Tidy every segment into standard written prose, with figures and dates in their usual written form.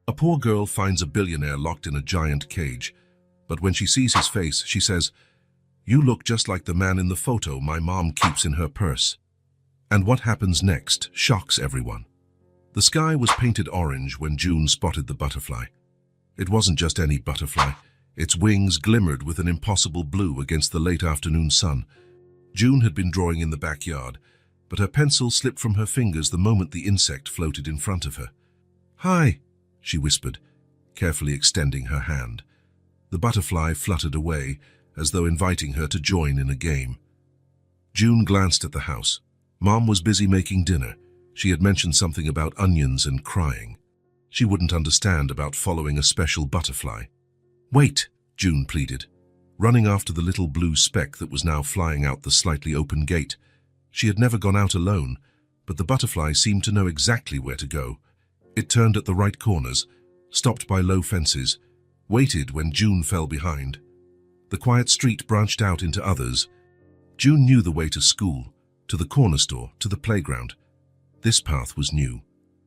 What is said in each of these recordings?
A poor girl finds a billionaire locked in a giant cage, but when she sees his face, she says, "You look just like the man in the photo my mom keeps in her purse." And what happens next shocks everyone. The sky was painted orange when June spotted the butterfly. It wasn't just any butterfly. Its wings glimmered with an impossible blue against the late afternoon sun. June had been drawing in the backyard, but her pencil slipped from her fingers the moment the insect floated in front of her. "Hi," she whispered, carefully extending her hand. The butterfly fluttered away, as though inviting her to join in a game. June glanced at the house. Mom was busy making dinner. She had mentioned something about onions and crying. She wouldn't understand about following a special butterfly. "Wait," June pleaded, running after the little blue speck that was now flying out the slightly open gate. She had never gone out alone, but the butterfly seemed to know exactly where to go. It turned at the right corners, stopped by low fences, waited when June fell behind. The quiet street branched out into others. June knew the way to school, to the corner store, to the playground. This path was new.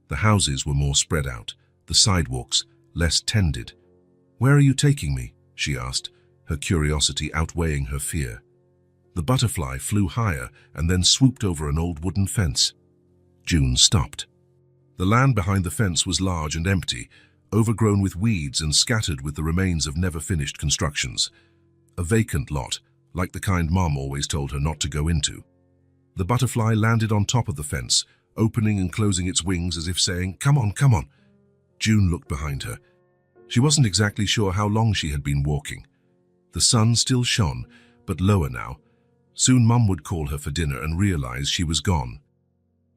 The houses were more spread out, the sidewalks less tended. "Where are you taking me?" she asked, her curiosity outweighing her fear. The butterfly flew higher and then swooped over an old wooden fence. June stopped. The land behind the fence was large and empty, overgrown with weeds and scattered with the remains of never-finished constructions. A vacant lot, like the kind Mom always told her not to go into. The butterfly landed on top of the fence, opening and closing its wings as if saying, "Come on, come on." June looked behind her. She wasn't exactly sure how long she had been walking. The sun still shone, but lower now. Soon Mum would call her for dinner and realize she was gone.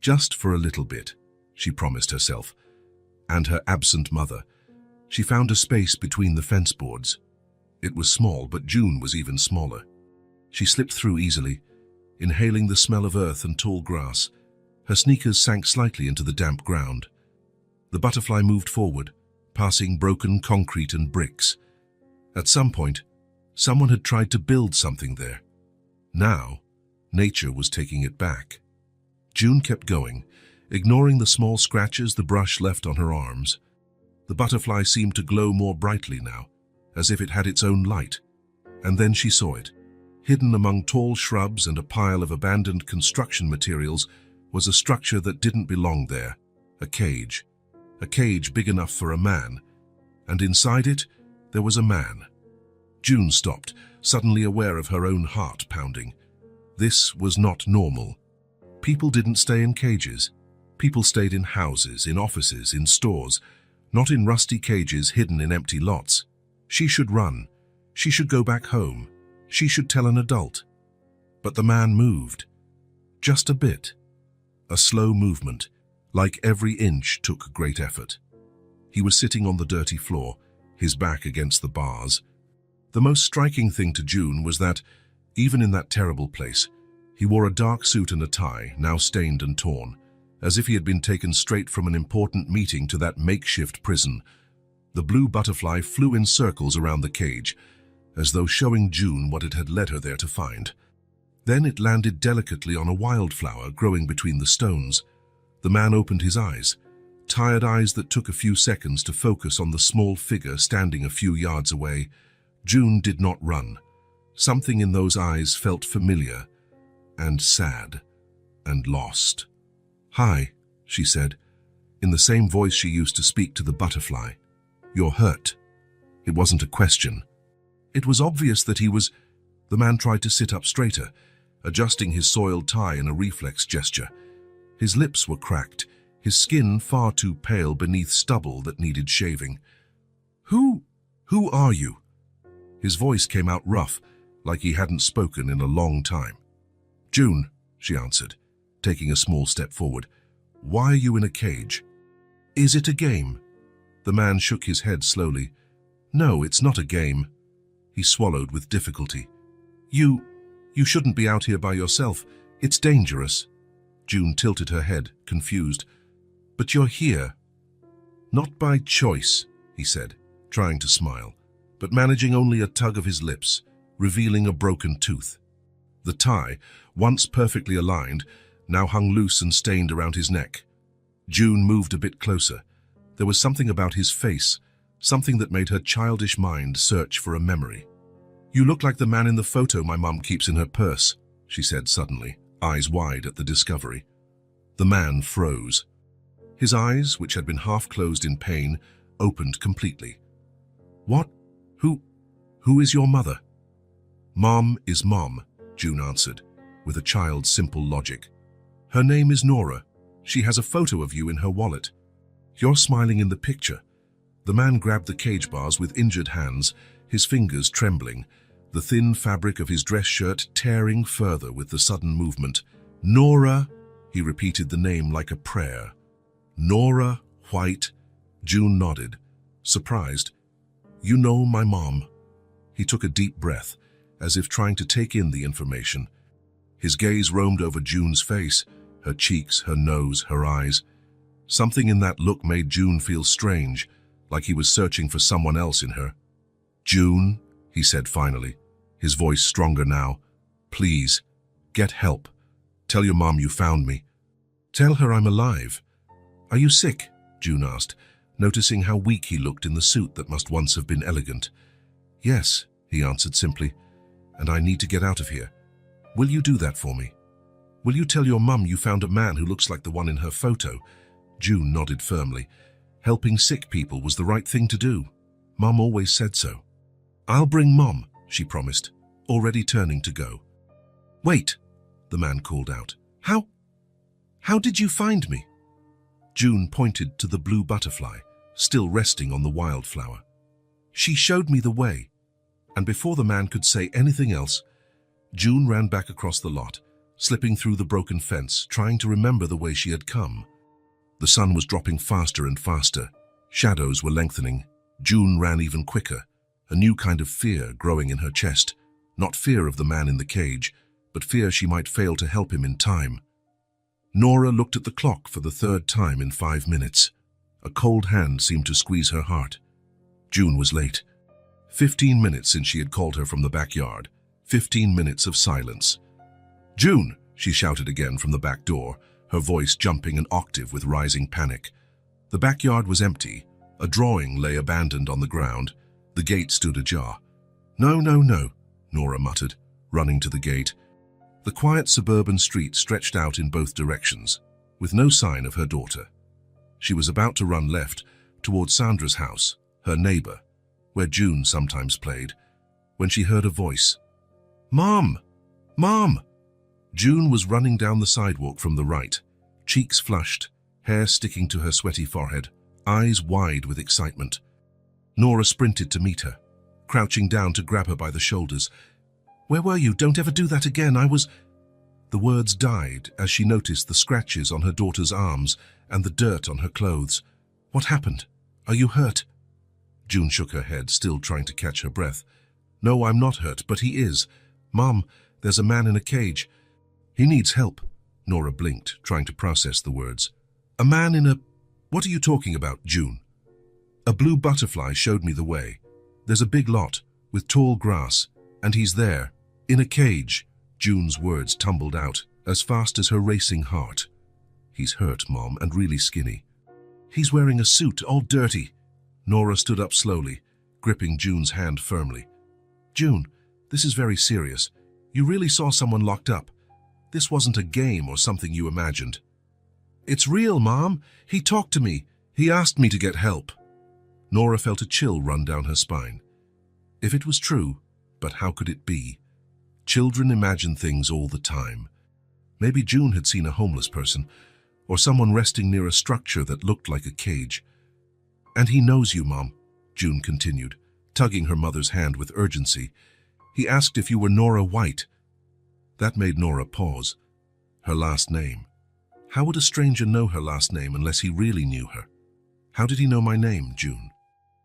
Just for a little bit, she promised herself, and her absent mother. She found a space between the fence boards. It was small, but June was even smaller. She slipped through easily, inhaling the smell of earth and tall grass. Her sneakers sank slightly into the damp ground. The butterfly moved forward, passing broken concrete and bricks. At some point, someone had tried to build something there. Now, nature was taking it back. June kept going, ignoring the small scratches the brush left on her arms. The butterfly seemed to glow more brightly now, as if it had its own light. And then she saw it. Hidden among tall shrubs and a pile of abandoned construction materials was a structure that didn't belong there, a cage. A cage big enough for a man, and inside it, there was a man. June stopped, suddenly aware of her own heart pounding. This was not normal. People didn't stay in cages. People stayed in houses, in offices, in stores, not in rusty cages hidden in empty lots. She should run. She should go back home. She should tell an adult. But the man moved. Just a bit. A slow movement, like every inch took great effort. He was sitting on the dirty floor, his back against the bars. The most striking thing to June was that, even in that terrible place, he wore a dark suit and a tie, now stained and torn, as if he had been taken straight from an important meeting to that makeshift prison. The blue butterfly flew in circles around the cage, as though showing June what it had led her there to find. Then it landed delicately on a wildflower growing between the stones. The man opened his eyes, tired eyes that took a few seconds to focus on the small figure standing a few yards away. June did not run. Something in those eyes felt familiar, and sad, and lost. "Hi," she said, in the same voice she used to speak to the butterfly. "You're hurt." It wasn't a question. It was obvious that he was... The man tried to sit up straighter, adjusting his soiled tie in a reflex gesture. His lips were cracked, his skin far too pale beneath stubble that needed shaving. Who are you?" His voice came out rough, like he hadn't spoken in a long time. "June," she answered, taking a small step forward. "Why are you in a cage?" "Is it a game?" The man shook his head slowly. "No, it's not a game." He swallowed with difficulty. You shouldn't be out here by yourself. It's dangerous." June tilted her head, confused. "But you're here." "Not by choice," he said, trying to smile, but managing only a tug of his lips, revealing a broken tooth. The tie, once perfectly aligned, now hung loose and stained around his neck. June moved a bit closer. There was something about his face, something that made her childish mind search for a memory. "You look like the man in the photo my mom keeps in her purse," she said suddenly, eyes wide at the discovery. The man froze. His eyes, which had been half closed in pain, opened completely. "What? Who is your mother?" "Mom is Mom," June answered, with a child's simple logic. "Her name is Nora. She has a photo of you in her wallet. You're smiling in the picture." The man grabbed the cage bars with injured hands, his fingers trembling, the thin fabric of his dress shirt tearing further with the sudden movement. "Nora," he repeated the name like a prayer. "Nora White." June nodded, surprised. "You know my mom." He took a deep breath, as if trying to take in the information. His gaze roamed over June's face, her cheeks, her nose, her eyes. Something in that look made June feel strange, like he was searching for someone else in her. "June," he said finally, his voice stronger now, "please, get help. Tell your mom you found me. Tell her I'm alive." "Are you sick?" June asked, noticing how weak he looked in the suit that must once have been elegant. "Yes," he answered simply, "and I need to get out of here. Will you do that for me? Will you tell your mum you found a man who looks like the one in her photo?" June nodded firmly. Helping sick people was the right thing to do. Mum always said so. "I'll bring Mom," she promised, already turning to go. "Wait," the man called out. How did you find me?" June pointed to the blue butterfly, still resting on the wildflower. "She showed me the way." And before the man could say anything else, June ran back across the lot, slipping through the broken fence, trying to remember the way she had come. The sun was dropping faster and faster. Shadows were lengthening. June ran even quicker, a new kind of fear growing in her chest. Not fear of the man in the cage, but fear she might fail to help him in time. Nora looked at the clock for the third time in 5 minutes. A cold hand seemed to squeeze her heart. June was late. 15 minutes since she had called her from the backyard. 15 minutes of silence. "June!" she shouted again from the back door, her voice jumping an octave with rising panic. The backyard was empty. A drawing lay abandoned on the ground. The gate stood ajar. "No, no, no," Nora muttered, running to the gate. The quiet suburban street stretched out in both directions, with no sign of her daughter. She was about to run left, towards Sandra's house, her neighbor, where June sometimes played, when she heard a voice. "Mom! Mom!" June was running down the sidewalk from the right, cheeks flushed, hair sticking to her sweaty forehead, eyes wide with excitement. Nora sprinted to meet her, crouching down to grab her by the shoulders. "Where were you? Don't ever do that again. I was—" The words died as she noticed the scratches on her daughter's arms and the dirt on her clothes. "What happened? Are you hurt?" June shook her head, still trying to catch her breath. "No, I'm not hurt, but he is. Mom, there's a man in a cage. He needs help." Nora blinked, trying to process the words. "A man in a—" "What are you talking about, June?" "A blue butterfly showed me the way. There's a big lot, with tall grass, and he's there, in a cage." June's words tumbled out, as fast as her racing heart. "He's hurt, Mom, and really skinny. He's wearing a suit, all dirty." Nora stood up slowly, gripping June's hand firmly. "June, this is very serious. You really saw someone locked up. This wasn't a game or something you imagined." "It's real, Mom. He talked to me. He asked me to get help." Nora felt a chill run down her spine. If it was true, but how could it be? Children imagine things all the time. Maybe June had seen a homeless person, or someone resting near a structure that looked like a cage. "And he knows you, Mom," June continued, tugging her mother's hand with urgency. "He asked if you were Nora White." That made Nora pause. Her last name. How would a stranger know her last name unless he really knew her? "How did he know my name, June?"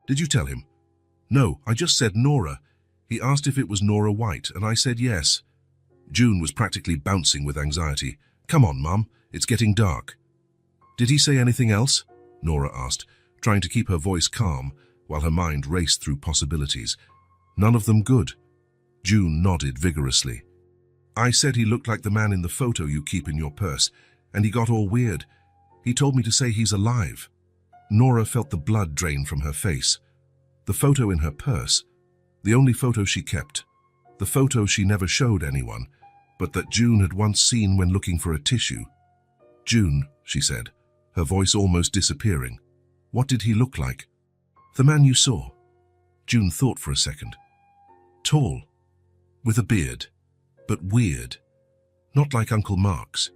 "Did you tell him?" "No, I just said Nora. He asked if it was Nora White, and I said yes." June was practically bouncing with anxiety. "Come on, Mum, it's getting dark." "Did he say anything else?" Nora asked, trying to keep her voice calm while her mind raced through possibilities. "None of them good." June nodded vigorously. "I said he looked like the man in the photo you keep in your purse, and he got all weird. He told me to say he's alive." Nora felt the blood drain from her face. The photo in her purse, the only photo she kept, the photo she never showed anyone, but that June had once seen when looking for a tissue. "June," she said, her voice almost disappearing. "What did he look like?" "The man you saw." June thought for a second. "Tall, with a beard, but weird. Not like Uncle Mark's.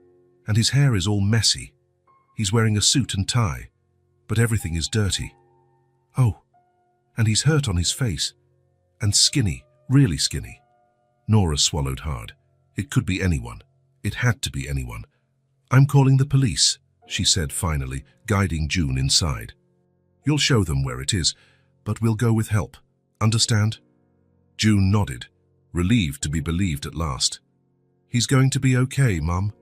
And his hair is all messy. He's wearing a suit and tie, but everything is dirty. Oh, and he's hurt on his face. And skinny, really skinny." Nora swallowed hard. It could be anyone. It had to be anyone. "I'm calling the police," she said finally, guiding June inside. "You'll show them where it is, but we'll go with help. Understand?" June nodded, relieved to be believed at last. "He's going to be okay, Mum."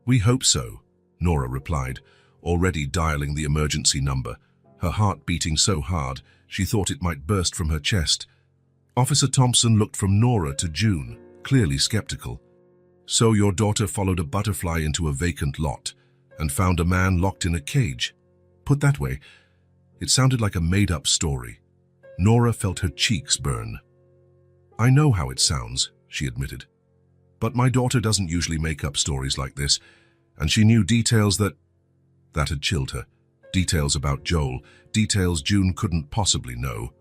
"We hope so," Nora replied, already dialing the emergency number, her heart beating so hard she thought it might burst from her chest. Officer Thompson looked from Nora to June, clearly skeptical. "So your daughter followed a butterfly into a vacant lot and found a man locked in a cage. Put that way, it sounded like a made-up story." Nora felt her cheeks burn. "I know how it sounds," she admitted. "But my daughter doesn't usually make up stories like this, and she knew details that had chilled her. Details about Joel, details June couldn't possibly know.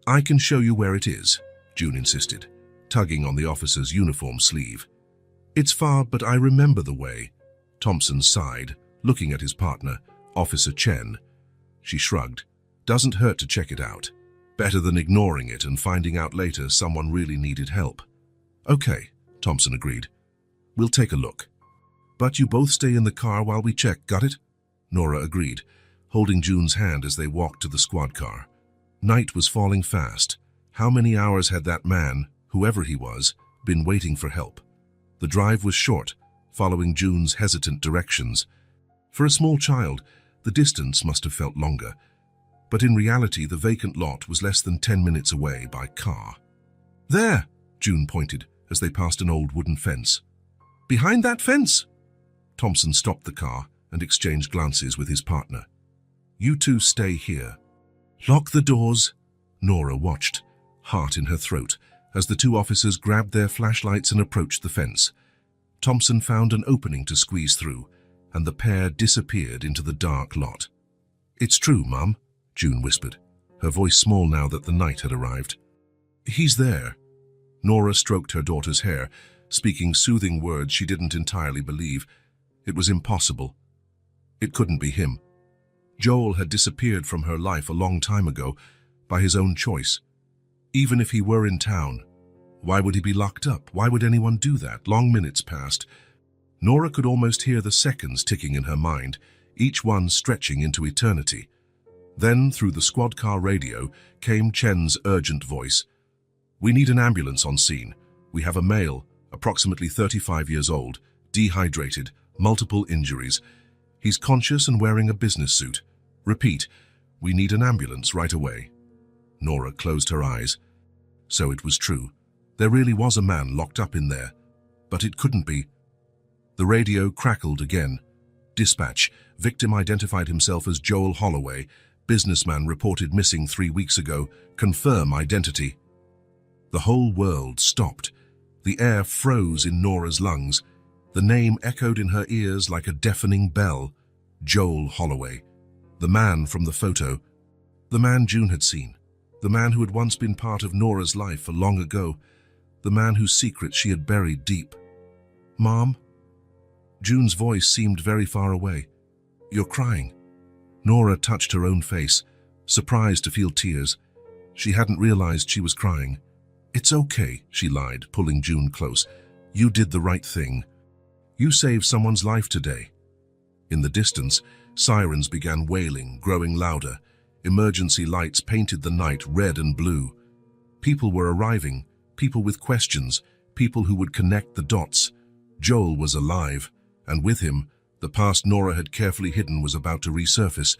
"I can show you where it is," June insisted, tugging on the officer's uniform sleeve. "It's far, but I remember the way." Thompson sighed, looking at his partner, Officer Chen. She shrugged. "Doesn't hurt to check it out. Better than ignoring it and finding out later someone really needed help." "Okay," Thompson agreed. "We'll take a look. But you both stay in the car while we check, got it?" Nora agreed, holding June's hand as they walked to the squad car. Night was falling fast. How many hours had that man, whoever he was, been waiting for help? The drive was short, following June's hesitant directions. For a small child, the distance must have felt longer. But in reality, the vacant lot was less than 10 minutes away by car. "There," June pointed as they passed an old wooden fence. "Behind that fence." Thompson stopped the car and exchanged glances with his partner. "You two stay here. Lock the doors." Nora watched, heart in her throat, as the two officers grabbed their flashlights and approached the fence. Thompson found an opening to squeeze through, and the pair disappeared into the dark lot. "It's true, Mum," June whispered, her voice small now that the night had arrived. "He's there." Nora stroked her daughter's hair, speaking soothing words she didn't entirely believe. It was impossible. It couldn't be him. Joel had disappeared from her life a long time ago, by his own choice. Even if he were in town, why would he be locked up? Why would anyone do that? Long minutes passed. Nora could almost hear the seconds ticking in her mind, each one stretching into eternity. Then, through the squad car radio, came Chen's urgent voice. "We need an ambulance on scene. We have a male, approximately 35 years old, dehydrated, multiple injuries. He's conscious and wearing a business suit. Repeat, we need an ambulance right away." Nora closed her eyes. So it was true. There really was a man locked up in there. But it couldn't be. The radio crackled again. "Dispatch. Victim identified himself as Joel Holloway. Businessman reported missing 3 weeks ago. Confirm identity." The whole world stopped. The air froze in Nora's lungs. The name echoed in her ears like a deafening bell. Joel Holloway. The man from the photo. The man June had seen. The man who had once been part of Nora's life long ago. The man whose secret she had buried deep. "Mom?" June's voice seemed very far away. "You're crying." Nora touched her own face, surprised to feel tears. She hadn't realized she was crying. "It's okay," she lied, pulling June close. "You did the right thing. You saved someone's life today." In the distance, sirens began wailing, growing louder. Emergency lights painted the night red and blue. People were arriving, people with questions, people who would connect the dots. Joel was alive, and with him, the past Nora had carefully hidden was about to resurface,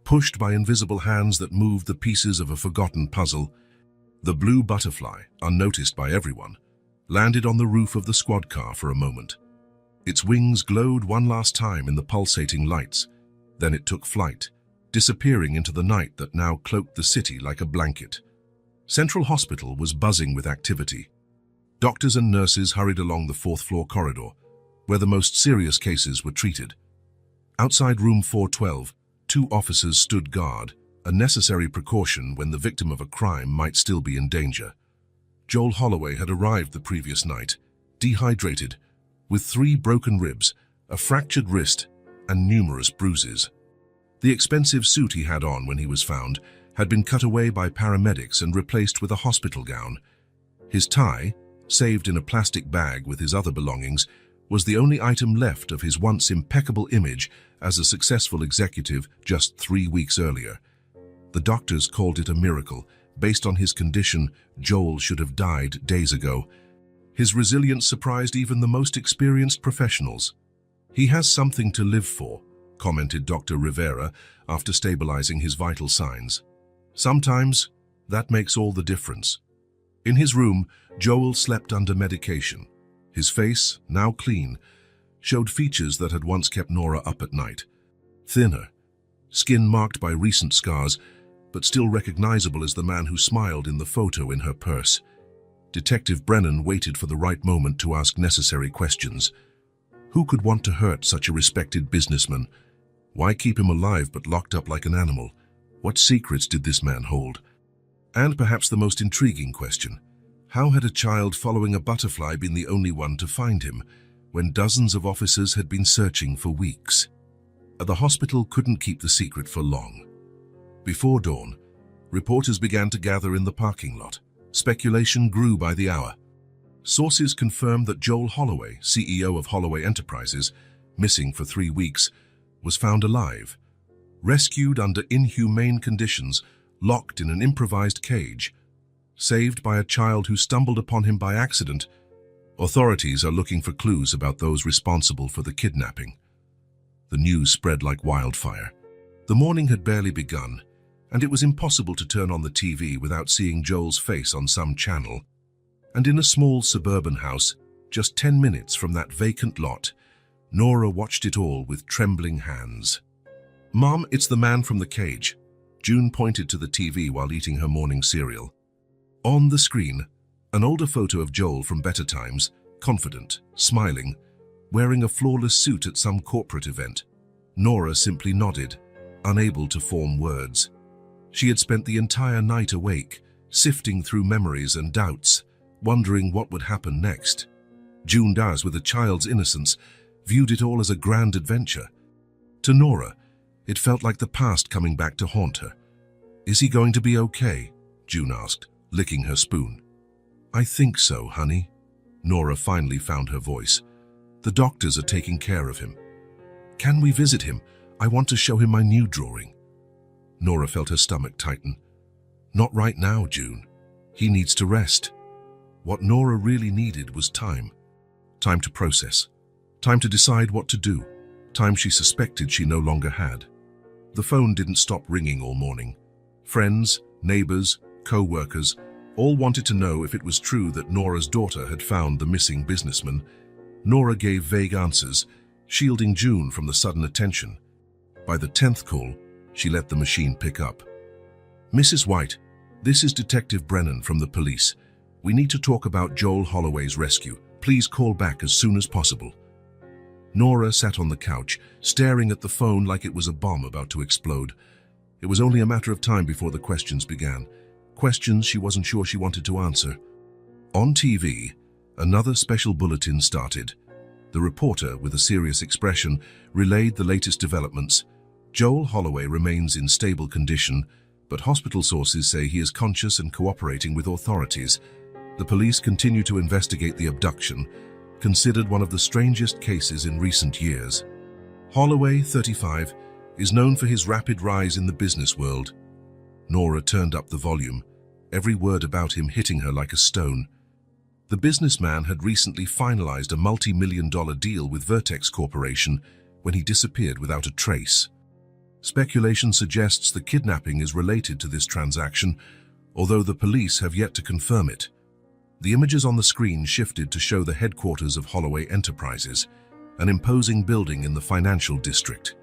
pushed by invisible hands that moved the pieces of a forgotten puzzle. The blue butterfly, unnoticed by everyone, landed on the roof of the squad car for a moment. Its wings glowed one last time in the pulsating lights. Then it took flight, disappearing into the night that now cloaked the city like a blanket. Central Hospital was buzzing with activity. Doctors and nurses hurried along the fourth-floor corridor, where the most serious cases were treated. Outside room 412, 2 officers stood guard, a necessary precaution when the victim of a crime might still be in danger. Joel Holloway had arrived the previous night, dehydrated, with 3 broken ribs, a fractured wrist, and numerous bruises. The expensive suit he had on when he was found had been cut away by paramedics and replaced with a hospital gown. His tie, saved in a plastic bag with his other belongings, was the only item left of his once impeccable image as a successful executive just 3 weeks earlier. The doctors called it a miracle. Based on his condition, Joel should have died days ago. His resilience surprised even the most experienced professionals. "He has something to live for," commented Dr. Rivera after stabilizing his vital signs. "Sometimes that makes all the difference." In his room, Joel slept under medication. His face, now clean, showed features that had once kept Nora up at night. Thinner, skin marked by recent scars, but still recognizable as the man who smiled in the photo in her purse. Detective Brennan waited for the right moment to ask necessary questions. Who could want to hurt such a respected businessman? Why keep him alive but locked up like an animal? What secrets did this man hold? And perhaps the most intriguing question, how had a child following a butterfly been the only one to find him, when dozens of officers had been searching for weeks? The hospital couldn't keep the secret for long. Before dawn, reporters began to gather in the parking lot. Speculation grew by the hour. Sources confirmed that Joel Holloway, CEO of Holloway Enterprises, missing for 3 weeks, was found alive, rescued under inhumane conditions, locked in an improvised cage, saved by a child who stumbled upon him by accident. Authorities are looking for clues about those responsible for the kidnapping. The news spread like wildfire. The morning had barely begun, and it was impossible to turn on the TV without seeing Joel's face on some channel. And in a small suburban house, just 10 minutes from that vacant lot, Nora watched it all with trembling hands. "Mom, it's the man from the cage." June pointed to the TV while eating her morning cereal. On the screen, an older photo of Joel from better times, confident, smiling, wearing a flawless suit at some corporate event. Nora simply nodded, unable to form words. She had spent the entire night awake, sifting through memories and doubts, wondering what would happen next. June Daz, with a child's innocence, viewed it all as a grand adventure. To Nora, it felt like the past coming back to haunt her. "Is he going to be okay?" June asked, licking her spoon. "I think so, honey." Nora finally found her voice. "The doctors are taking care of him." "Can we visit him? I want to show him my new drawing." Nora felt her stomach tighten. "Not right now, June. He needs to rest." What Nora really needed was time. Time to process. Time to decide what to do. Time she suspected she no longer had. The phone didn't stop ringing all morning. Friends, neighbors, co-workers, all wanted to know if it was true that Nora's daughter had found the missing businessman. Nora gave vague answers, shielding June from the sudden attention. By the 10th call, she let the machine pick up. "Mrs. White, this is Detective Brennan from the police. We need to talk about Joel Holloway's rescue. Please call back as soon as possible." Nora sat on the couch, staring at the phone like it was a bomb about to explode. It was only a matter of time before the questions began. Questions she wasn't sure she wanted to answer. On TV, another special bulletin started. The reporter, with a serious expression, relayed the latest developments. Joel Holloway remains in stable condition, but hospital sources say he is conscious and cooperating with authorities. The police continue to investigate the abduction, considered one of the strangest cases in recent years. Holloway, 35, is known for his rapid rise in the business world. Nora turned up the volume, every word about him hitting her like a stone. The businessman had recently finalized a multi-million-dollar deal with Vertex Corporation when he disappeared without a trace. Speculation suggests the kidnapping is related to this transaction, although the police have yet to confirm it. The images on the screen shifted to show the headquarters of Holloway Enterprises, an imposing building in the financial district.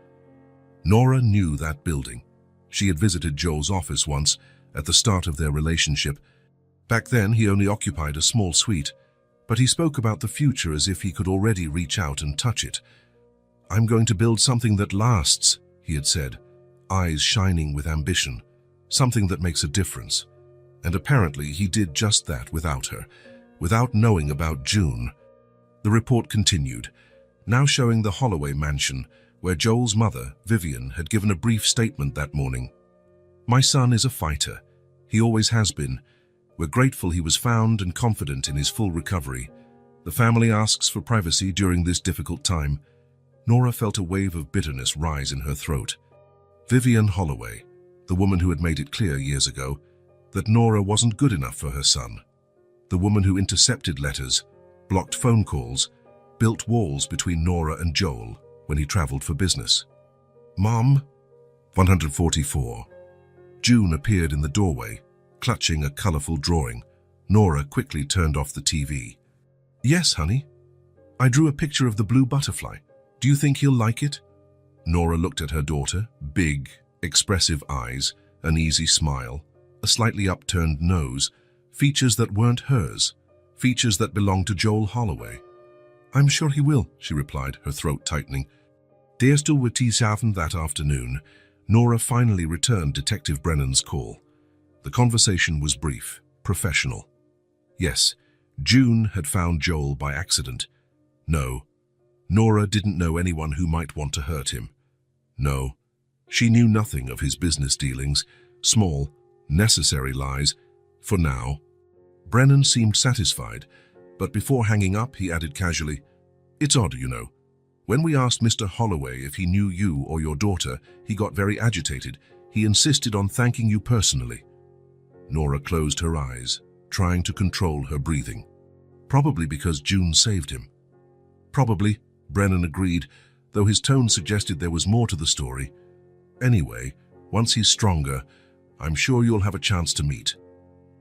Nora knew that building. She had visited Joel's office once, at the start of their relationship. Back then, he only occupied a small suite, but he spoke about the future as if he could already reach out and touch it. "I'm going to build something that lasts," he had said, eyes shining with ambition, something that makes a difference. And apparently he did just that without her, without knowing about June. The report continued, now showing the Holloway mansion, where Joel's mother, Vivian, had given a brief statement that morning. "My son is a fighter. He always has been. We're grateful he was found and confident in his full recovery. The family asks for privacy during this difficult time." Nora felt a wave of bitterness rise in her throat. Vivian Holloway, the woman who had made it clear years ago that Nora wasn't good enough for her son. The woman who intercepted letters, blocked phone calls, built walls between Nora and Joel when he traveled for business. "Mom?" 144. June appeared in the doorway, clutching a colorful drawing. Nora quickly turned off the TV. "Yes, honey. I drew a picture of the blue butterfly. Do you think he'll like it?" Nora looked at her daughter, big, expressive eyes, an easy smile, a slightly upturned nose, features that weren't hers, features that belonged to Joel Holloway. "I'm sure he will," she replied, her throat tightening. Deerstoel with Teeshaven that afternoon, Nora finally returned Detective Brennan's call. The conversation was brief, professional. Yes, June had found Joel by accident. No, Nora didn't know anyone who might want to hurt him. No, she knew nothing of his business dealings, small, necessary lies, for now. Brennan seemed satisfied, but before hanging up, he added casually, "It's odd, you know. When we asked Mr. Holloway if he knew you or your daughter, he got very agitated. He insisted on thanking you personally." Nora closed her eyes, trying to control her breathing. "Probably because June saved him." "Probably," Brennan agreed, though his tone suggested there was more to the story. "Anyway, once he's stronger, I'm sure you'll have a chance to meet."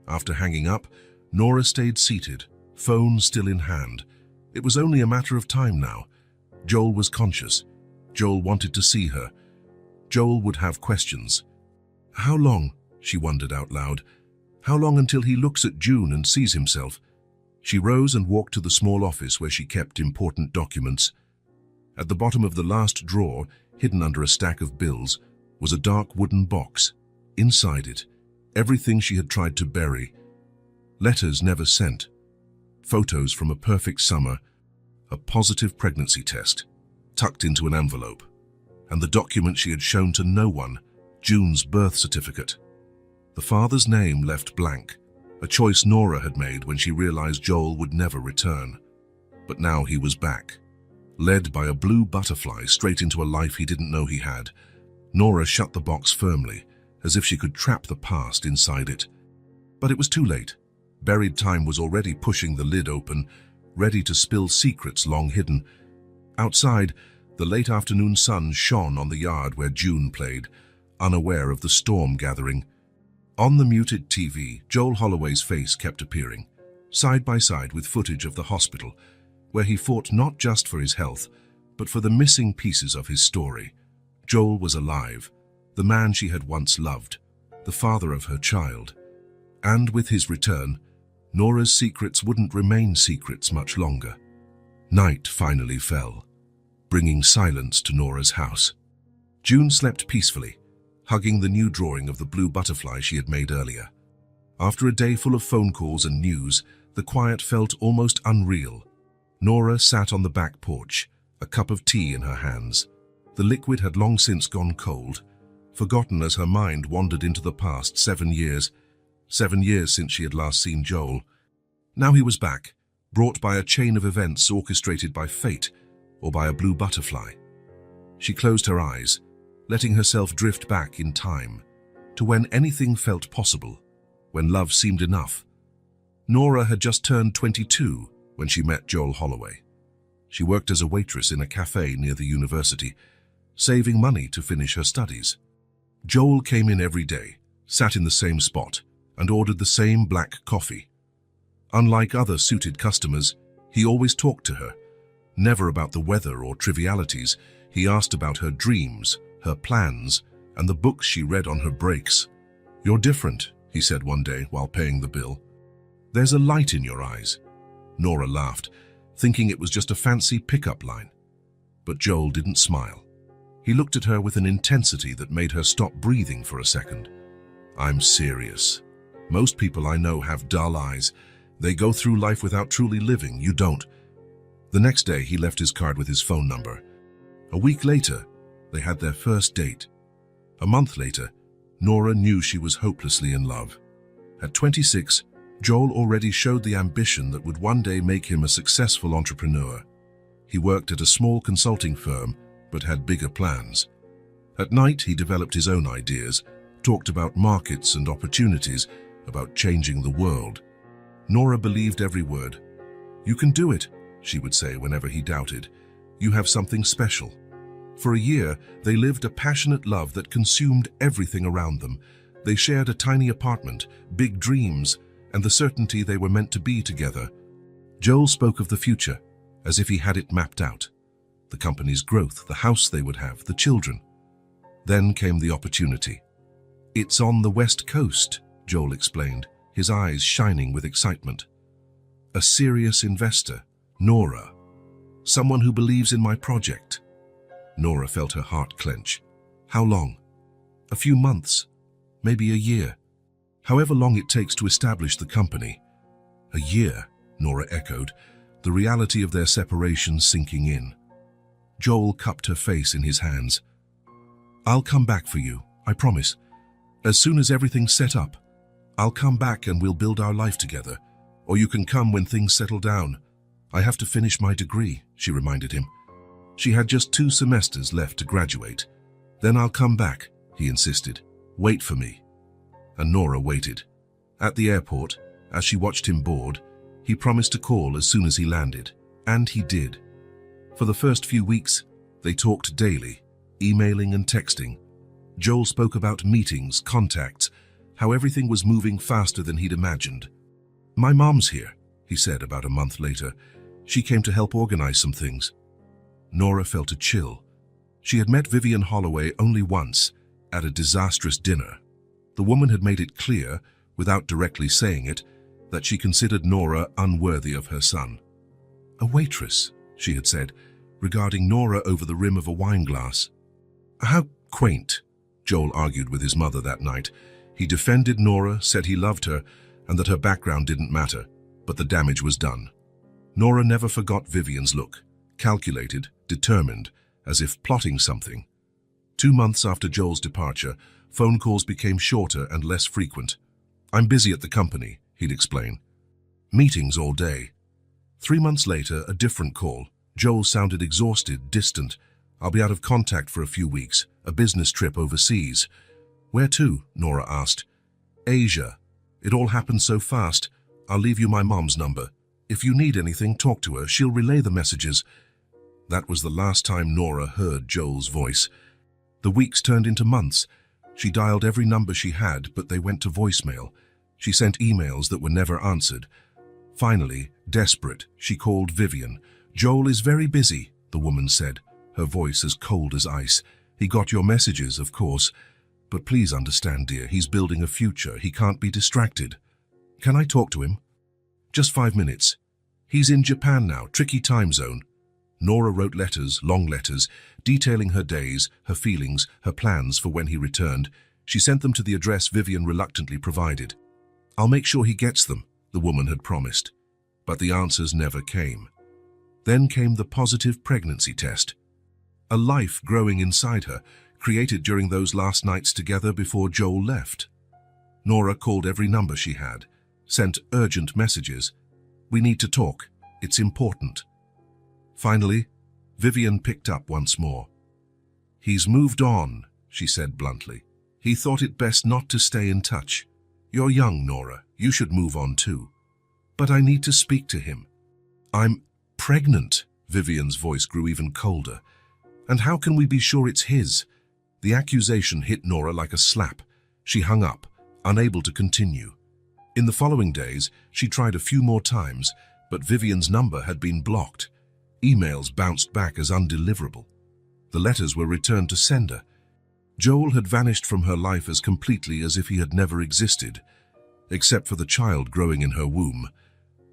After hanging up, Nora stayed seated, phone still in hand. It was only a matter of time now. Joel was conscious. Joel wanted to see her. Joel would have questions. How long, she wondered out loud, how long until he looks at June and sees himself? She rose and walked to the small office where she kept important documents. At the bottom of the last drawer, hidden under a stack of bills, was a dark wooden box. Inside it, everything she had tried to bury. Letters never sent. Photos from a perfect summer, a positive pregnancy test, tucked into an envelope, and the document she had shown to no one, June's birth certificate. The father's name left blank, a choice Nora had made when she realized Joel would never return. But now he was back, led by a blue butterfly straight into a life he didn't know he had. Nora shut the box firmly, as if she could trap the past inside it. But it was too late. Buried time was already pushing the lid open, ready to spill secrets long hidden. Outside, the late afternoon sun shone on the yard where June played, unaware of the storm gathering. On the muted TV, Joel Holloway's face kept appearing, side by side with footage of the hospital, where he fought not just for his health, but for the missing pieces of his story. Joel was alive, the man she had once loved, the father of her child. And with his return, Nora's secrets wouldn't remain secrets much longer. Night finally fell, bringing silence to Nora's house. June slept peacefully, hugging the new drawing of the blue butterfly she had made earlier. After a day full of phone calls and news, the quiet felt almost unreal. Nora sat on the back porch, a cup of tea in her hands. The liquid had long since gone cold, forgotten as her mind wandered into the past 7 years. 7 years since she had last seen Joel. Now he was back, brought by a chain of events orchestrated by fate or by a blue butterfly. She closed her eyes, letting herself drift back in time, to when anything felt possible, when love seemed enough. Nora had just turned 22 when she met Joel Holloway. She worked as a waitress in a cafe near the university, saving money to finish her studies. Joel came in every day, sat in the same spot, and ordered the same black coffee. Unlike other suited customers, he always talked to her. Never about the weather or trivialities. He asked about her dreams, her plans, and the books she read on her breaks. "You're different," he said one day while paying the bill. "There's a light in your eyes." Nora laughed, thinking it was just a fancy pickup line. But Joel didn't smile. He looked at her with an intensity that made her stop breathing for a second. "I'm serious. Most people I know have dull eyes. They go through life without truly living. You don't." The next day, he left his card with his phone number. A week later, they had their first date. A month later, Nora knew she was hopelessly in love. At 26, Joel already showed the ambition that would one day make him a successful entrepreneur. He worked at a small consulting firm, but had bigger plans. At night, he developed his own ideas, talked about markets and opportunities, about changing the world. Nora believed every word. "You can do it," she would say whenever he doubted. "You have something special." For a year, they lived a passionate love that consumed everything around them. They shared a tiny apartment, big dreams, and the certainty they were meant to be together. Joel spoke of the future, as if he had it mapped out. The company's growth, the house they would have, the children. Then came the opportunity. "It's on the West Coast," Joel explained, his eyes shining with excitement. "A serious investor, Nora. Someone who believes in my project." Nora felt her heart clench. "How long?" "A few months, maybe a year. However long it takes to establish the company." "A year," Nora echoed, the reality of their separation sinking in. Joel cupped her face in his hands. "I'll come back for you, I promise. As soon as everything's set up, I'll come back and we'll build our life together. Or you can come when things settle down. I have to finish my degree," she reminded him. She had just 2 semesters left to graduate. "Then I'll come back," he insisted. "Wait for me." And Nora waited. At the airport, as she watched him board, he promised to call as soon as he landed. And he did. For the first few weeks, they talked daily, emailing and texting. Joel spoke about meetings, contacts, how everything was moving faster than he'd imagined. "My mom's here," he said about a month later. "She came to help organize some things." Nora felt a chill. She had met Vivian Holloway only once, at a disastrous dinner. The woman had made it clear, without directly saying it, that she considered Nora unworthy of her son. "A waitress," she had said, regarding Nora over the rim of a wineglass. "How quaint," Joel argued with his mother that night. He defended Nora, said he loved her, and that her background didn't matter, but the damage was done. Nora never forgot Vivian's look, calculated, determined, as if plotting something. 2 months after Joel's departure, phone calls became shorter and less frequent. "I'm busy at the company," he'd explain. "Meetings all day." 3 months later, a different call. Joel sounded exhausted, distant. "I'll be out of contact for a few weeks, a business trip overseas." "Where to?" Nora asked. "Asia. It all happened so fast. I'll leave you my mom's number. If you need anything, talk to her. She'll relay the messages." That was the last time Nora heard Joel's voice. The weeks turned into months. She dialed every number she had, but they went to voicemail. She sent emails that were never answered. Finally, desperate, she called Vivian. "Joel is very busy," the woman said, her voice as cold as ice. "He got your messages, of course. But please understand, dear, he's building a future. He can't be distracted." "Can I talk to him?" "Just 5 minutes. He's in Japan now, tricky time zone." Nora wrote letters, long letters, detailing her days, her feelings, her plans for when he returned. She sent them to the address Vivian reluctantly provided. "I'll make sure he gets them," the woman had promised. But the answers never came. Then came the positive pregnancy test. A life growing inside her, created during those last nights together before Joel left. Nora called every number she had, sent urgent messages. "We need to talk. It's important." Finally, Vivian picked up once more. "He's moved on," she said bluntly. "He thought it best not to stay in touch. You're young, Nora. You should move on too." "But I need to speak to him." "I'm pregnant." Vivian's voice grew even colder. "And how can we be sure it's his?" The accusation hit Nora like a slap. She hung up, unable to continue. In the following days, she tried a few more times, but Vivian's number had been blocked. Emails bounced back as undeliverable. The letters were returned to sender. Joel had vanished from her life as completely as if he had never existed, except for the child growing in her womb.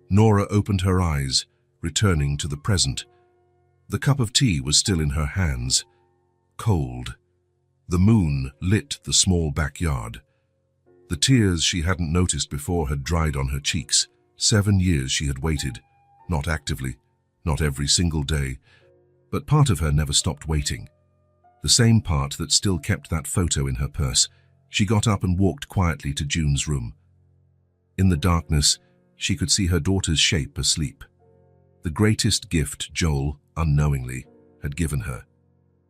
Nora opened her eyes, returning to the present. The cup of tea was still in her hands, cold. The moon lit the small backyard. The tears she hadn't noticed before had dried on her cheeks. 7 years she had waited, not actively, not every single day, but part of her never stopped waiting. The same part that still kept that photo in her purse. She got up and walked quietly to June's room. In the darkness, she could see her daughter's shape asleep. The greatest gift Joel, unknowingly, had given her.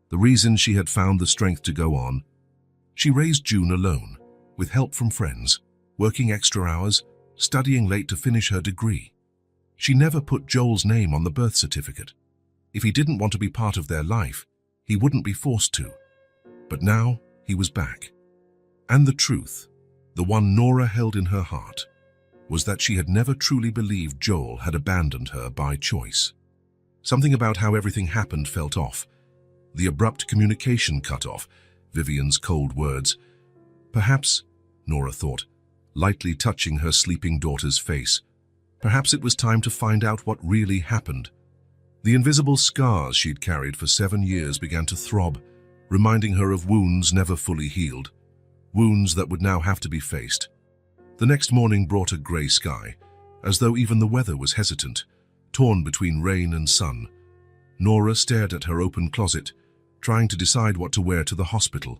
The reason she had found the strength to go on. She raised June alone, with help from friends, working extra hours, studying late to finish her degree. She never put Joel's name on the birth certificate. If he didn't want to be part of their life, he wouldn't be forced to. But now he was back. And the truth, the one Nora held in her heart, was that she had never truly believed Joel had abandoned her by choice. Something about how everything happened felt off. The abrupt communication cut off, Vivian's cold words. Perhaps, Nora thought, lightly touching her sleeping daughter's face, perhaps it was time to find out what really happened. The invisible scars she'd carried for 7 years began to throb, reminding her of wounds never fully healed, wounds that would now have to be faced. The next morning brought a grey sky, as though even the weather was hesitant, torn between rain and sun. Nora stared at her open closet, trying to decide what to wear to the hospital.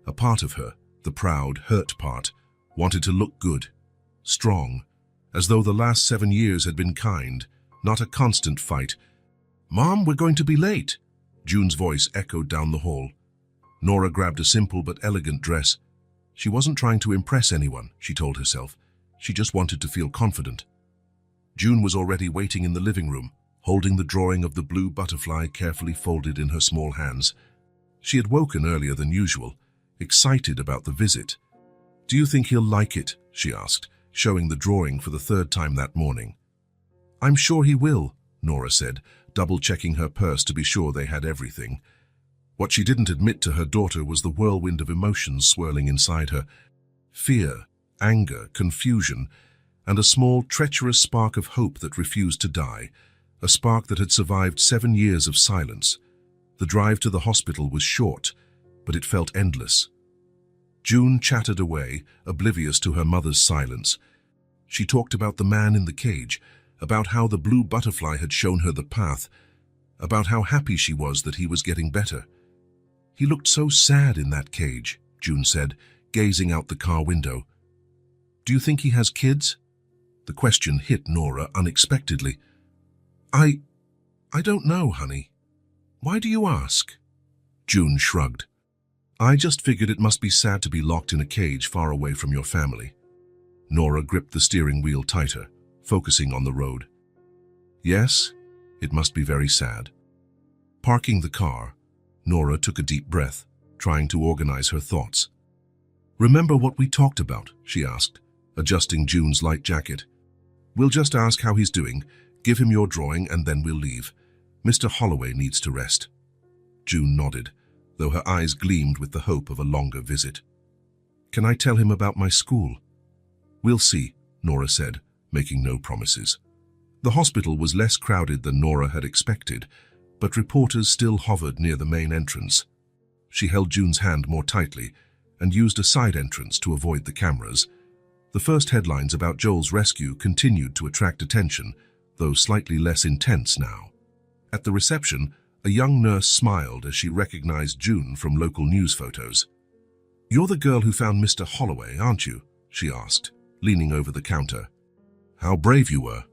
A part of her, the proud, hurt part, wanted to look good, strong, as though the last 7 years had been kind, not a constant fight. "Mom, we're going to be late," June's voice echoed down the hall. Nora grabbed a simple but elegant dress. She wasn't trying to impress anyone, she told herself. She just wanted to feel confident. June was already waiting in the living room, holding the drawing of the blue butterfly carefully folded in her small hands. She had woken earlier than usual, excited about the visit. "Do you think he'll like it?" she asked, showing the drawing for the 3rd time that morning. "I'm sure he will," Nora said, double-checking her purse to be sure they had everything. What she didn't admit to her daughter was the whirlwind of emotions swirling inside her. Fear, anger, confusion, and a small, treacherous spark of hope that refused to die, a spark that had survived 7 years of silence. The drive to the hospital was short, but it felt endless. June chattered away, oblivious to her mother's silence. She talked about the man in the cage, about how the blue butterfly had shown her the path, about how happy she was that he was getting better. "He looked so sad in that cage," June said, gazing out the car window. "Do you think he has kids?" The question hit Nora unexpectedly. I don't know, honey. Why do you ask?" June shrugged. "I just figured it must be sad to be locked in a cage far away from your family." Nora gripped the steering wheel tighter, focusing on the road. "Yes, it must be very sad." Parking the car, Nora took a deep breath, trying to organize her thoughts. "Remember what we talked about?" she asked, adjusting June's light jacket. "We'll just ask how he's doing, give him your drawing, and then we'll leave. Mr. Holloway needs to rest." June nodded, though her eyes gleamed with the hope of a longer visit. "Can I tell him about my school?" "We'll see," Nora said, making no promises. The hospital was less crowded than Nora had expected, but reporters still hovered near the main entrance. She held June's hand more tightly and used a side entrance to avoid the cameras. The first headlines about Joel's rescue continued to attract attention, though slightly less intense now. At the reception, a young nurse smiled as she recognized June from local news photos. "You're the girl who found Mr. Holloway, aren't you?" she asked, leaning over the counter. "How brave you were."